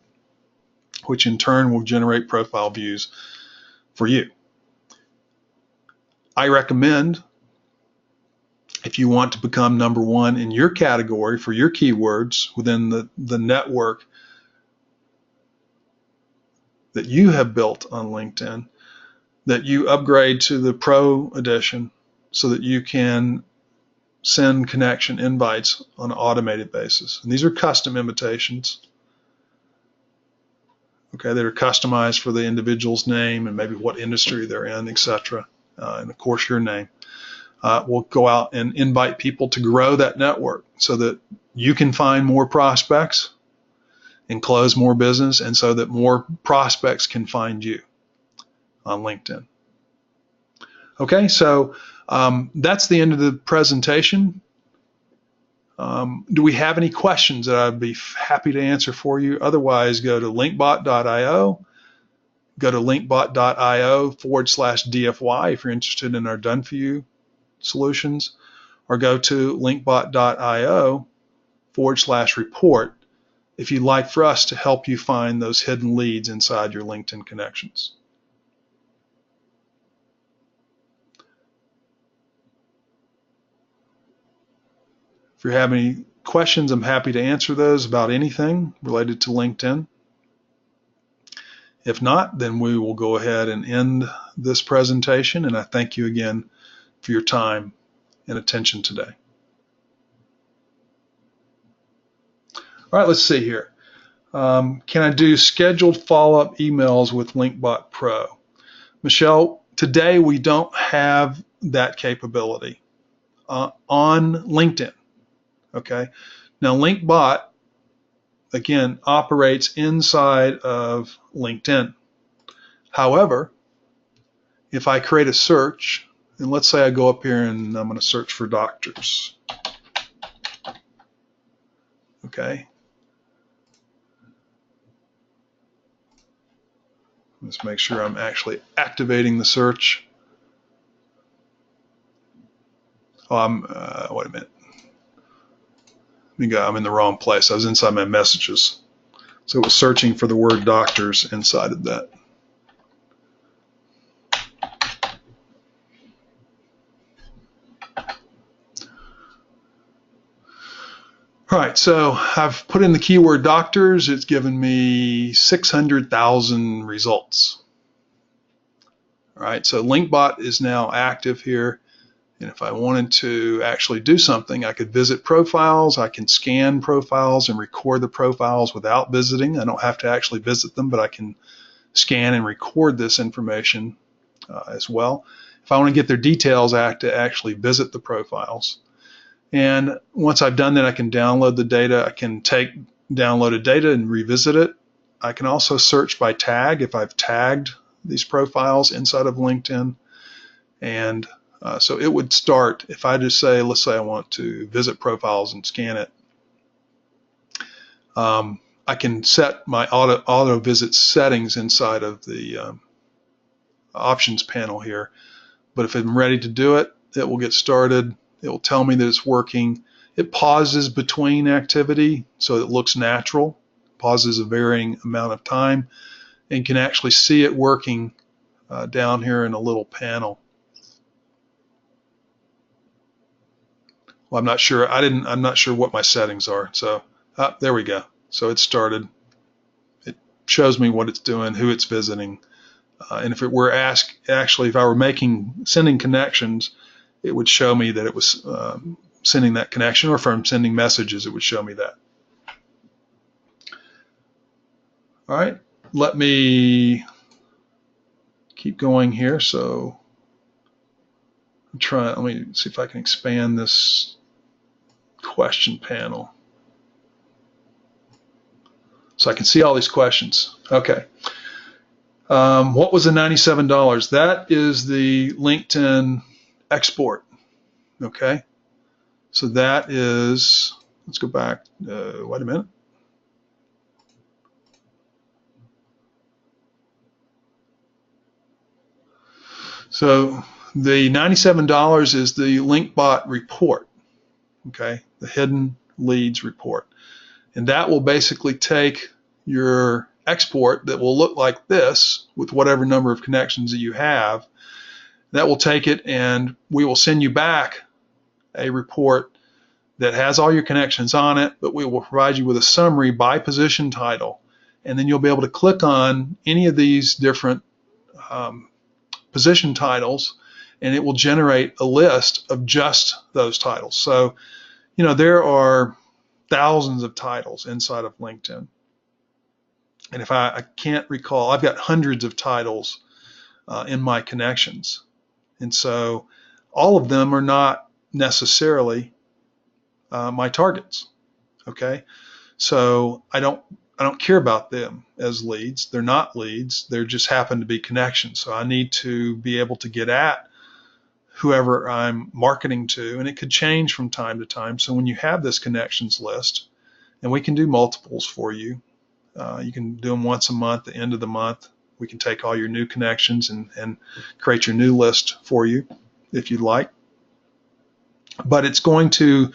[SPEAKER 2] which in turn will generate profile views for you. I recommend, if you want to become number one in your category for your keywords within the network that you have built on LinkedIn, that you upgrade to the Pro Edition so that you can send connection invites on an automated basis. And these are custom invitations, okay, that are customized for the individual's name and maybe what industry they're in, etc. And of course your name. We'll go out and invite people to grow that network so that you can find more prospects and close more business, and so that more prospects can find you on LinkedIn. Okay, so that's the end of the presentation. Do we have any questions that I'd be happy to answer for you? Otherwise, go to linkbot.io. Go to linkbot.io/DFY if you're interested in our done for you solutions, or go to linkbot.io/report if you'd like for us to help you find those hidden leads inside your LinkedIn connections. If you have any questions, I'm happy to answer those about anything related to LinkedIn. If not, then we will go ahead and end this presentation, and I thank you again for your time and attention today. All right, let's see here. Can I do scheduled follow-up emails with Linkbot Pro? Michelle, today we don't have that capability on LinkedIn. Okay. Now Linkbot, again, operates inside of LinkedIn. However, if I create a search, and let's say I go up here and I'm going to search for doctors. Okay. Let's make sure I'm actually activating the search. Oh, wait a minute. I'm in the wrong place. I was inside my messages. So it was searching for the word doctors inside of that. All right, so I've put in the keyword doctors. It's given me 600,000 results. All right, so Linkbot is now active here. And if I wanted to actually do something, I could visit profiles. I can scan profiles and record the profiles without visiting. I don't have to actually visit them, but I can scan and record this information as well. If I want to get their details, I have to actually visit the profiles. And once I've done that, I can download the data. I can take downloaded data and revisit it. I can also search by tag if I've tagged these profiles inside of LinkedIn. And so it would start, if I just say, let's say I want to visit profiles and scan it, I can set my auto visit settings inside of the options panel here. But if I'm ready to do it, it will get started. It will tell me that it's working. It pauses between activity so it looks natural, pauses a varying amount of time, and you can actually see it working down here in a little panel. Well, I'm not sure. I'm not sure what my settings are. So there we go. So it started. It shows me what it's doing, who it's visiting, And if it were actually, if I were sending connections, it would show me that it was sending that connection, or if I'm sending messages, it would show me that. All right, let me keep going here. So let me see if I can expand this question panel so I can see all these questions. Okay. What was the $97? That is the LinkedIn export. Okay. So that is, let's go back. Wait a minute. So the $97 is the LinkBot report. Okay. The hidden leads report. And that will basically take your export that will look like this with whatever number of connections that you have. That will take it, and we will send you back a report that has all your connections on it, but we will provide you with a summary by position title. And then you'll be able to click on any of these different position titles, and it will generate a list of just those titles. So, there are thousands of titles inside of LinkedIn. And if I can't recall, I've got hundreds of titles in my connections. And so all of them are not necessarily my targets. Okay. So I don't care about them as leads. They're not leads. They just happen to be connections. So I need to be able to get at whoever I'm marketing to, and it could change from time to time. So when you have this connections list, and we can do multiples for you, you can do them once a month, the end of the month. We can take all your new connections and create your new list for you if you'd like. But it's going to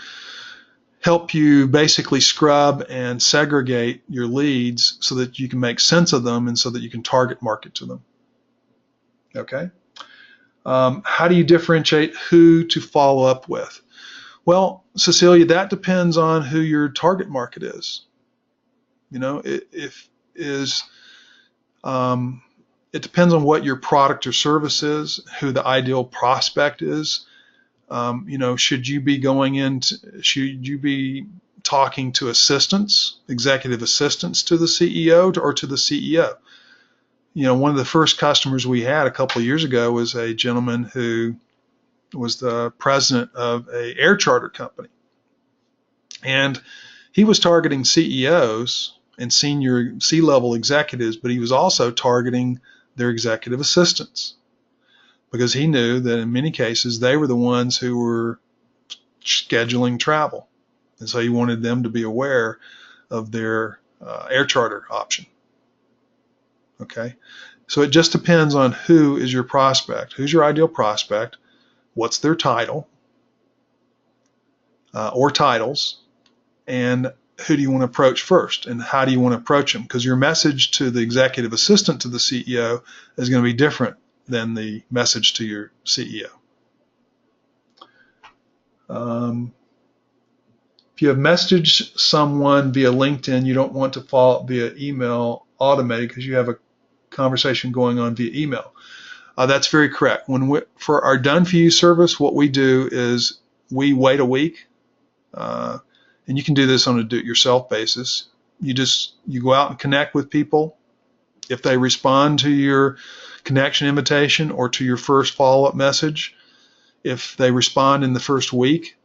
[SPEAKER 2] help you basically scrub and segregate your leads so that you can make sense of them and so that you can target market to them. Okay. How do you differentiate who to follow up with? Well, Cecilia, that depends on who your target market is. It depends on what your product or service is, who the ideal prospect is. Should you be talking to assistants, executive assistants to the CEO or to the CEO? One of the first customers we had a couple of years ago was a gentleman who was the president of an air charter company. And he was targeting CEOs and senior C-level executives, but he was also targeting their executive assistants because he knew that in many cases they were the ones who were scheduling travel. And so he wanted them to be aware of their air charter option. Okay. So it just depends on who is your prospect. Who's your ideal prospect? What's their title or titles? And who do you want to approach first? And how do you want to approach them? Because your message to the executive assistant to the CEO is going to be different than the message to your CEO. If you have messaged someone via LinkedIn, you don't want to follow up via email automated because you have a conversation going on via email. That's very correct. For our Done For You service, what we do is we wait a week, and you can do this on a do-it-yourself basis. You go out and connect with people. If they respond to your connection invitation or to your first follow-up message, if they respond in the first week,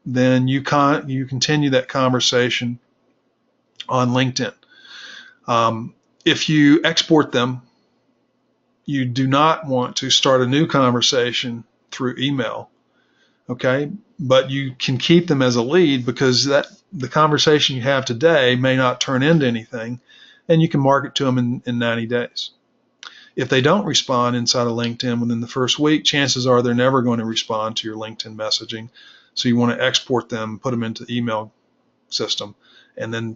[SPEAKER 2] then you continue that conversation on LinkedIn. If you export them, you do not want to start a new conversation through email, okay? But you can keep them as a lead because the conversation you have today may not turn into anything, and you can market to them in 90 days. If they don't respond inside of LinkedIn within the first week, chances are they're never going to respond to your LinkedIn messaging. So you want to export them, put them into the email system, and then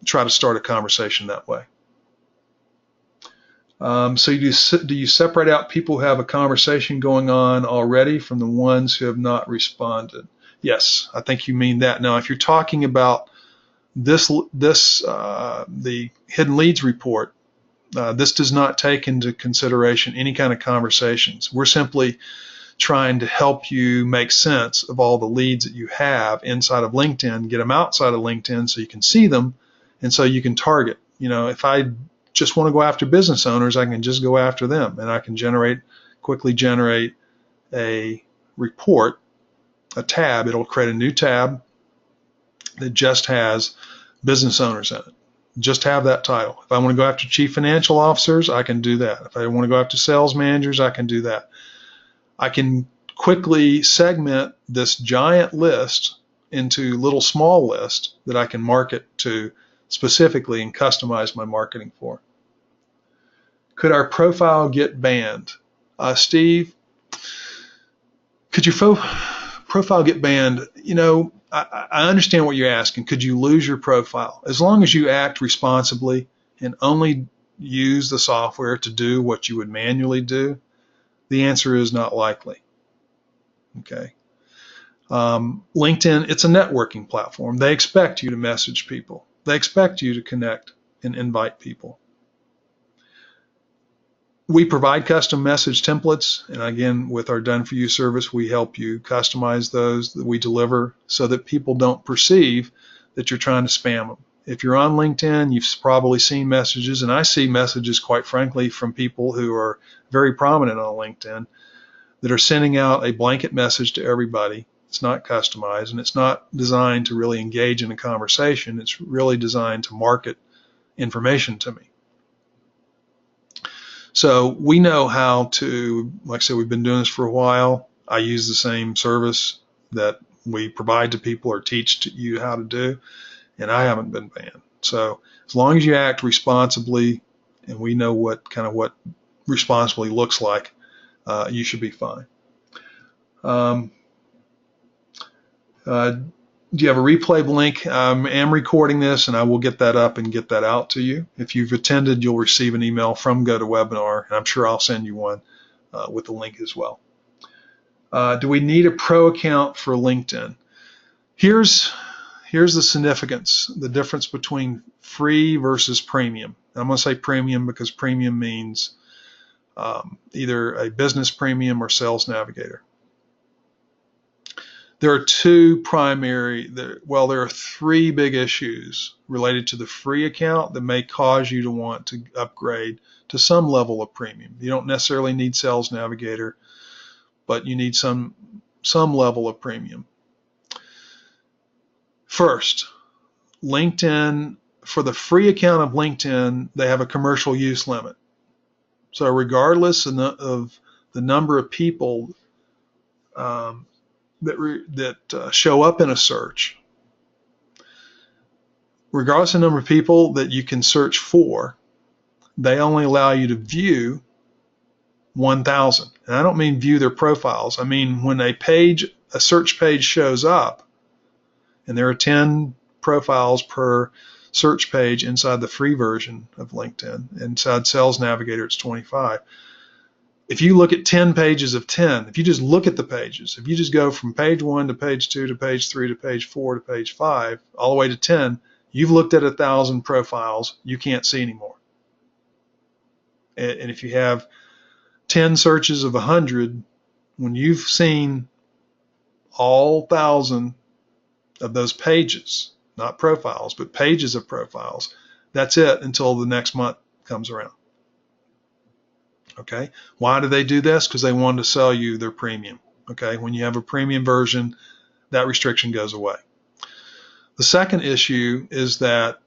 [SPEAKER 2] try to start a conversation that way. So do you separate out people who have a conversation going on already from the ones who have not responded? Yes, I think you mean that. Now, if you're talking about the hidden leads report, This does not take into consideration any kind of conversations. We're simply trying to help you make sense of all the leads that you have inside of LinkedIn, get them outside of LinkedIn so you can see them and so you can target. If I just want to go after business owners, I can just go after them, and I can quickly generate a report, a tab. It'll create a new tab that just has business owners in it. Just have that title. If I want to go after chief financial officers, I can do that. If I want to go after sales managers, I can do that. I can quickly segment this giant list into little small lists that I can market to specifically and customize my marketing for. Could our profile get banned? Steve, could your profile get banned? I understand what you're asking. Could you lose your profile? As long as you act responsibly and only use the software to do what you would manually do, the answer is not likely. Okay. LinkedIn, it's a networking platform. They expect you to message people. They expect you to connect and invite people. We provide custom message templates, and again, with our Done For You service, we help you customize those that we deliver so that people don't perceive that you're trying to spam them. If you're on LinkedIn, you've probably seen messages, and I see messages, quite frankly, from people who are very prominent on LinkedIn that are sending out a blanket message to everybody. It's not customized, and it's not designed to really engage in a conversation. It's really designed to market information to me. So we know how to, like I said, we've been doing this for a while. I use the same service that we provide to people or teach to you how to do, and I haven't been banned. So as long as you act responsibly, and we know what responsibly looks like, you should be fine. Do you have a replay link? I am recording this, and I will get that up and get that out to you. If you've attended, you'll receive an email from GoToWebinar, and I'm sure I'll send you one with the link as well. Do we need a pro account for LinkedIn? Here's the significance, the difference between free versus premium. And I'm going to say premium because premium means either a business premium or sales navigator. There are there are three big issues related to the free account that may cause you to want to upgrade to some level of premium. You don't necessarily need Sales Navigator, but you need some level of premium. First, LinkedIn, for the free account of LinkedIn, they have a commercial use limit. So regardless of the number of people that show up in a search, regardless of the number of people that you can search for, they only allow you to view 1,000. And I don't mean view their profiles. I mean when a search page shows up, and there are 10 profiles per search page inside the free version of LinkedIn. Inside Sales Navigator, it's 25. If you look at 10 pages of 10, if you just look at the pages, if you just go from page 1 to page 2 to page 3 to page 4 to page 5, all the way to 10, you've looked at 1,000 profiles you can't see anymore. And if you have 10 searches of 100, when you've seen all 1,000 of those pages, not profiles, but pages of profiles, that's it until the next month comes around. Okay, why do they do this? Because they want to sell you their premium. Okay, when you have a premium version, that restriction goes away. The second issue is that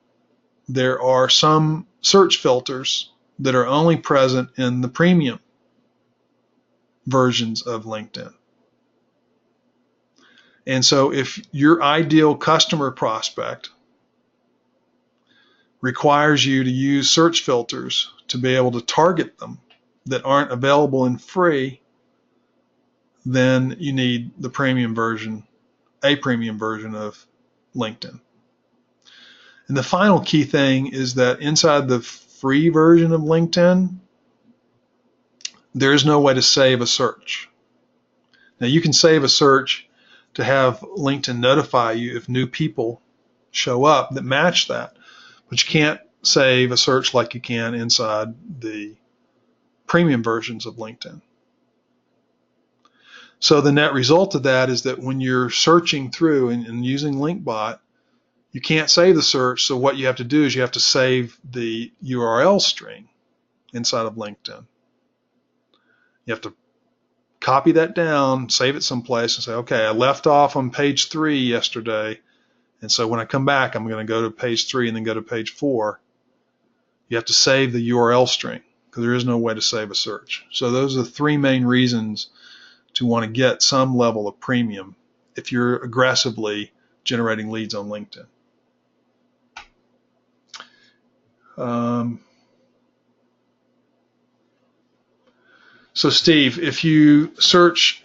[SPEAKER 2] there are some search filters that are only present in the premium versions of LinkedIn. And so if your ideal customer prospect requires you to use search filters to be able to target them that aren't available in free, then you need the premium version, a premium version of LinkedIn. And the final key thing is that inside the free version of LinkedIn, there's no way to save a search. Now you can save a search to have LinkedIn notify you if new people show up that match that, but you can't save a search like you can inside the premium versions of LinkedIn. So the net result of that is that when you're searching through and using LinkBot, you can't save the search. So what you have to do is you have to save the URL string inside of LinkedIn. You have to copy that down, save it someplace, and say, okay, I left off on page 3 yesterday, and so when I come back, I'm going to go to page 3 and then go to page 4. You have to save the URL string because there is no way to save a search. So those are the 3 main reasons to want to get some level of premium if you're aggressively generating leads on LinkedIn. So Steve, if you search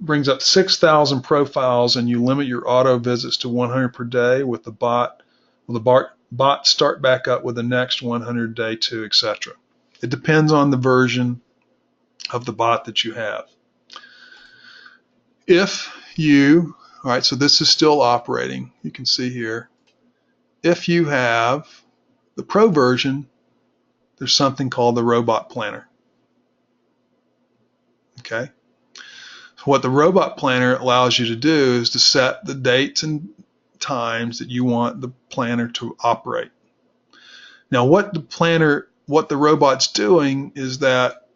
[SPEAKER 2] brings up 6,000 profiles and you limit your auto visits to 100 per day, with the bot, will the bot start back up with the next 100 day too, etc.? It depends on the version of the bot that you have. All right, so this is still operating. You can see here. If you have the pro version, there's something called the robot planner. Okay. What the robot planner allows you to do is to set the dates and times that you want the planner to operate. Now, what the robot's doing is that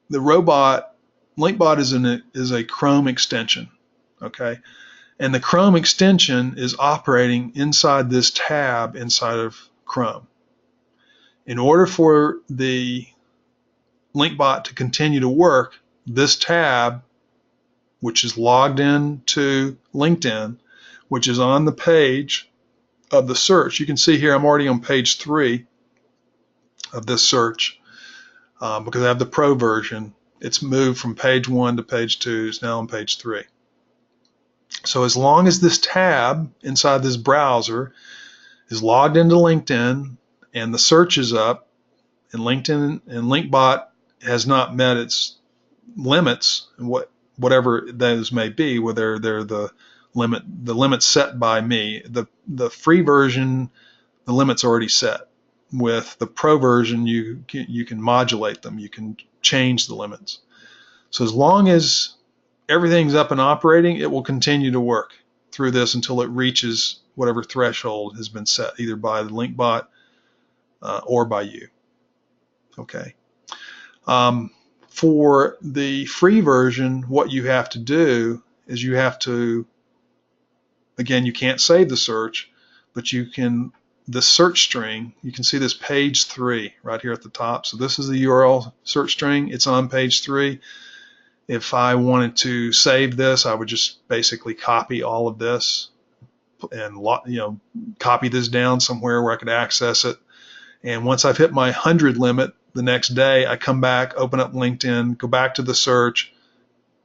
[SPEAKER 2] the LinkBot is a Chrome extension, okay? And the Chrome extension is operating inside this tab inside of Chrome. In order for the LinkBot to continue to work, this tab, which is logged in to LinkedIn, which is on the page of the search. You can see here I'm already on page 3 of this search because I have the pro version. It's moved from page 1 to page 2. It's now on page 3. So as long as this tab inside this browser is logged into LinkedIn and the search is up and LinkedIn and LinkBot has not met its limits, and whatever those may be, whether they're the limit set by me. The free version, the limit's already set. With the pro version, you can modulate them. You can change the limits. So as long as everything's up and operating, it will continue to work through this until it reaches whatever threshold has been set, either by the LinkBot or by you. Okay. For the free version, what you have to do is you have to, again, you can't save the search, but you can, the search string, you can see this page 3 right here at the top. So this is the URL search string. It's on page 3. If I wanted to save this, I would just basically copy all of this and copy this down somewhere where I could access it. And once I've hit my 100 limit, the next day I come back, open up LinkedIn, go back to the search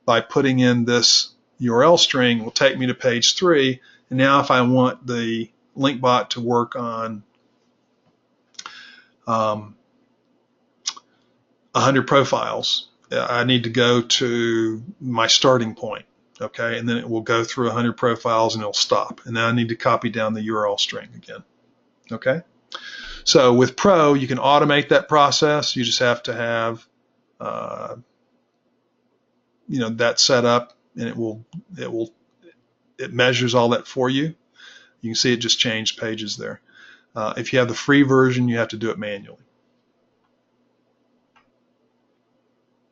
[SPEAKER 2] by putting in this URL string, it will take me to page 3. And now if I want the LinkBot to work on 100 profiles, I need to go to my starting point, okay? And then it will go through 100 profiles and it'll stop. And then I need to copy down the URL string again, okay? So with Pro, you can automate that process. You just have to have, that set up, and it measures all that for you. You can see it just changed pages there. If you have the free version, you have to do it manually.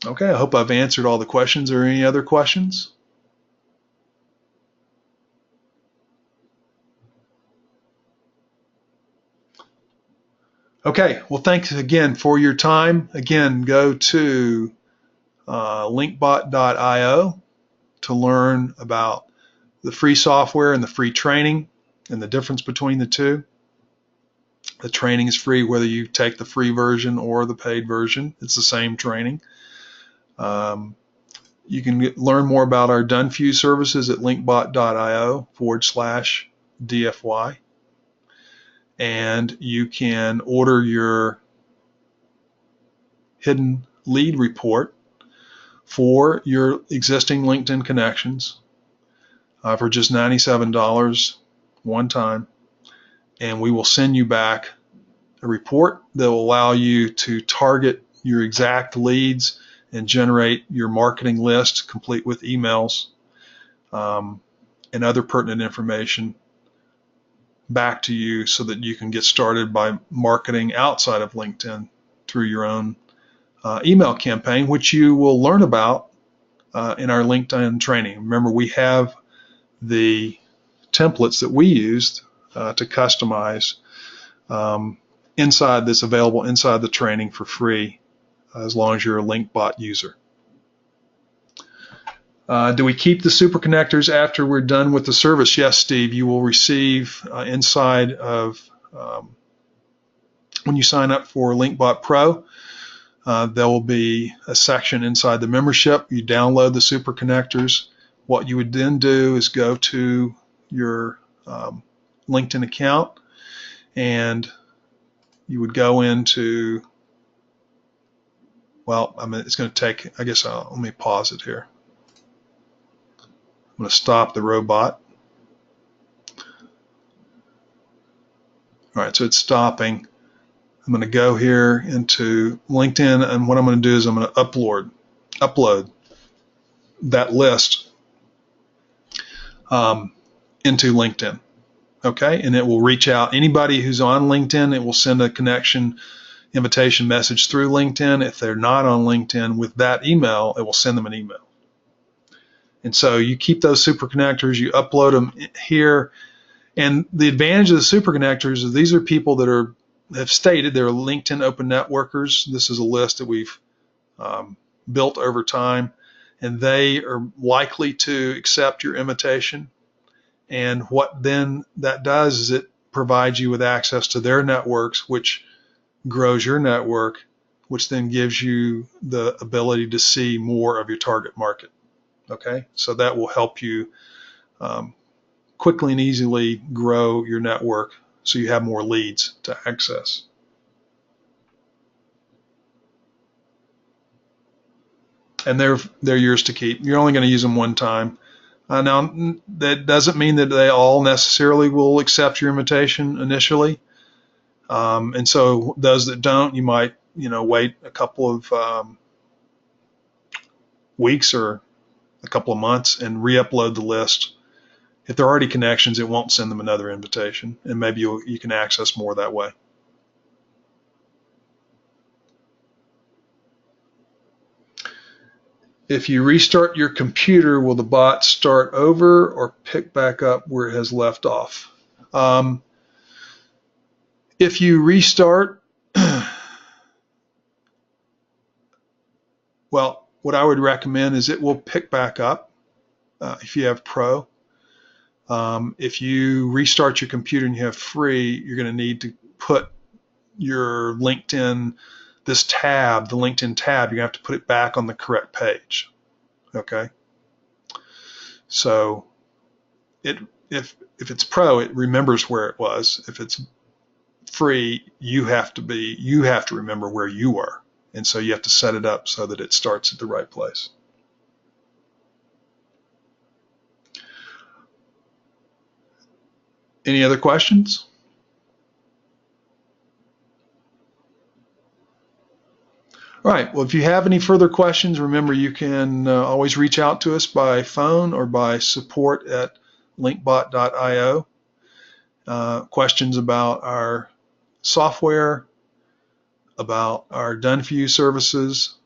[SPEAKER 2] Okay, I hope I've answered all the questions. Are there any other questions? Okay, well, thanks again for your time. Again, go to linkbot.io to learn about the free software and the free training and the difference between the two. The training is free whether you take the free version or the paid version. It's the same training. You can learn more about our done for you services at linkbot.io/DFY. And you can order your hidden lead report for your existing LinkedIn connections for just $97 one time. and we will send you back a report that will allow you to target your exact leads and generate your marketing list complete with emails and other pertinent information back to you so that you can get started by marketing outside of LinkedIn through your own email campaign, which you will learn about in our LinkedIn training. Remember, we have the templates that we used to customize that's available inside the training for free as long as you're a LinkBot user. Do we keep the super connectors after we're done with the service? Yes, Steve, you will receive inside of when you sign up for LinkBot Pro, there will be a section inside the membership. You download the super connectors. What you would then do is go to your LinkedIn account, and you would go into, well, I mean, it's going to take, I guess, let me pause it here. I'm going to stop the robot. All right, so it's stopping. I'm going to go here into LinkedIn, and what I'm going to do is I'm going to upload that list into LinkedIn. Okay, and it will reach out. Anybody who's on LinkedIn, it will send a connection invitation message through LinkedIn. If they're not on LinkedIn, with that email, it will send them an email. And so you keep those super connectors, you upload them here, and the advantage of the super connectors is these are people that have stated they're LinkedIn open networkers. This is a list that we've built over time, and they are likely to accept your invitation. And what then that does is it provides you with access to their networks, which grows your network, which then gives you the ability to see more of your target market. Okay, so that will help you quickly and easily grow your network so you have more leads to access. And they're yours to keep. You're only going to use them one time. Now, that doesn't mean that they all necessarily will accept your invitation initially. And so those that don't, you might wait a couple of weeks or a couple of months and re-upload the list. If they're already connections, it won't send them another invitation, and maybe you can access more that way. If you restart your computer, will the bot start over or pick back up where it has left off? If you restart, well, what I would recommend is it will pick back up if you have Pro. If you restart your computer and you have free, you're going to need to put your LinkedIn, this tab, the LinkedIn tab, you're going to have to put it back on the correct page. Okay. So if it's Pro, it remembers where it was. If it's free, you have to remember where you were. And so you have to set it up so that it starts at the right place. Any other questions? All right, well, if you have any further questions, remember you can always reach out to us by phone or by support@linkbot.io. Questions about our software, about our done-for-you services,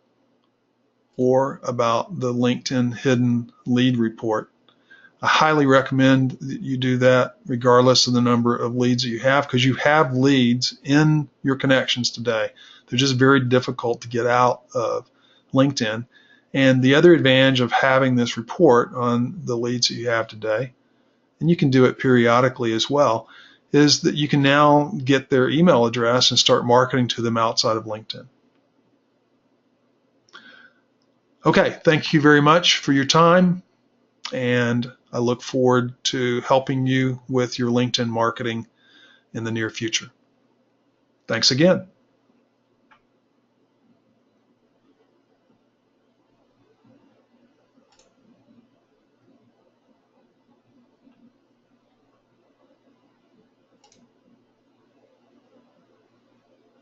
[SPEAKER 2] or about the LinkedIn Hidden Lead Report. I highly recommend that you do that regardless of the number of leads that you have, because you have leads in your connections today. They're just very difficult to get out of LinkedIn. And the other advantage of having this report on the leads that you have today, and you can do it periodically as well, is that you can now get their email address and start marketing to them outside of LinkedIn. Okay, thank you very much for your time, and I look forward to helping you with your LinkedIn marketing in the near future. Thanks again.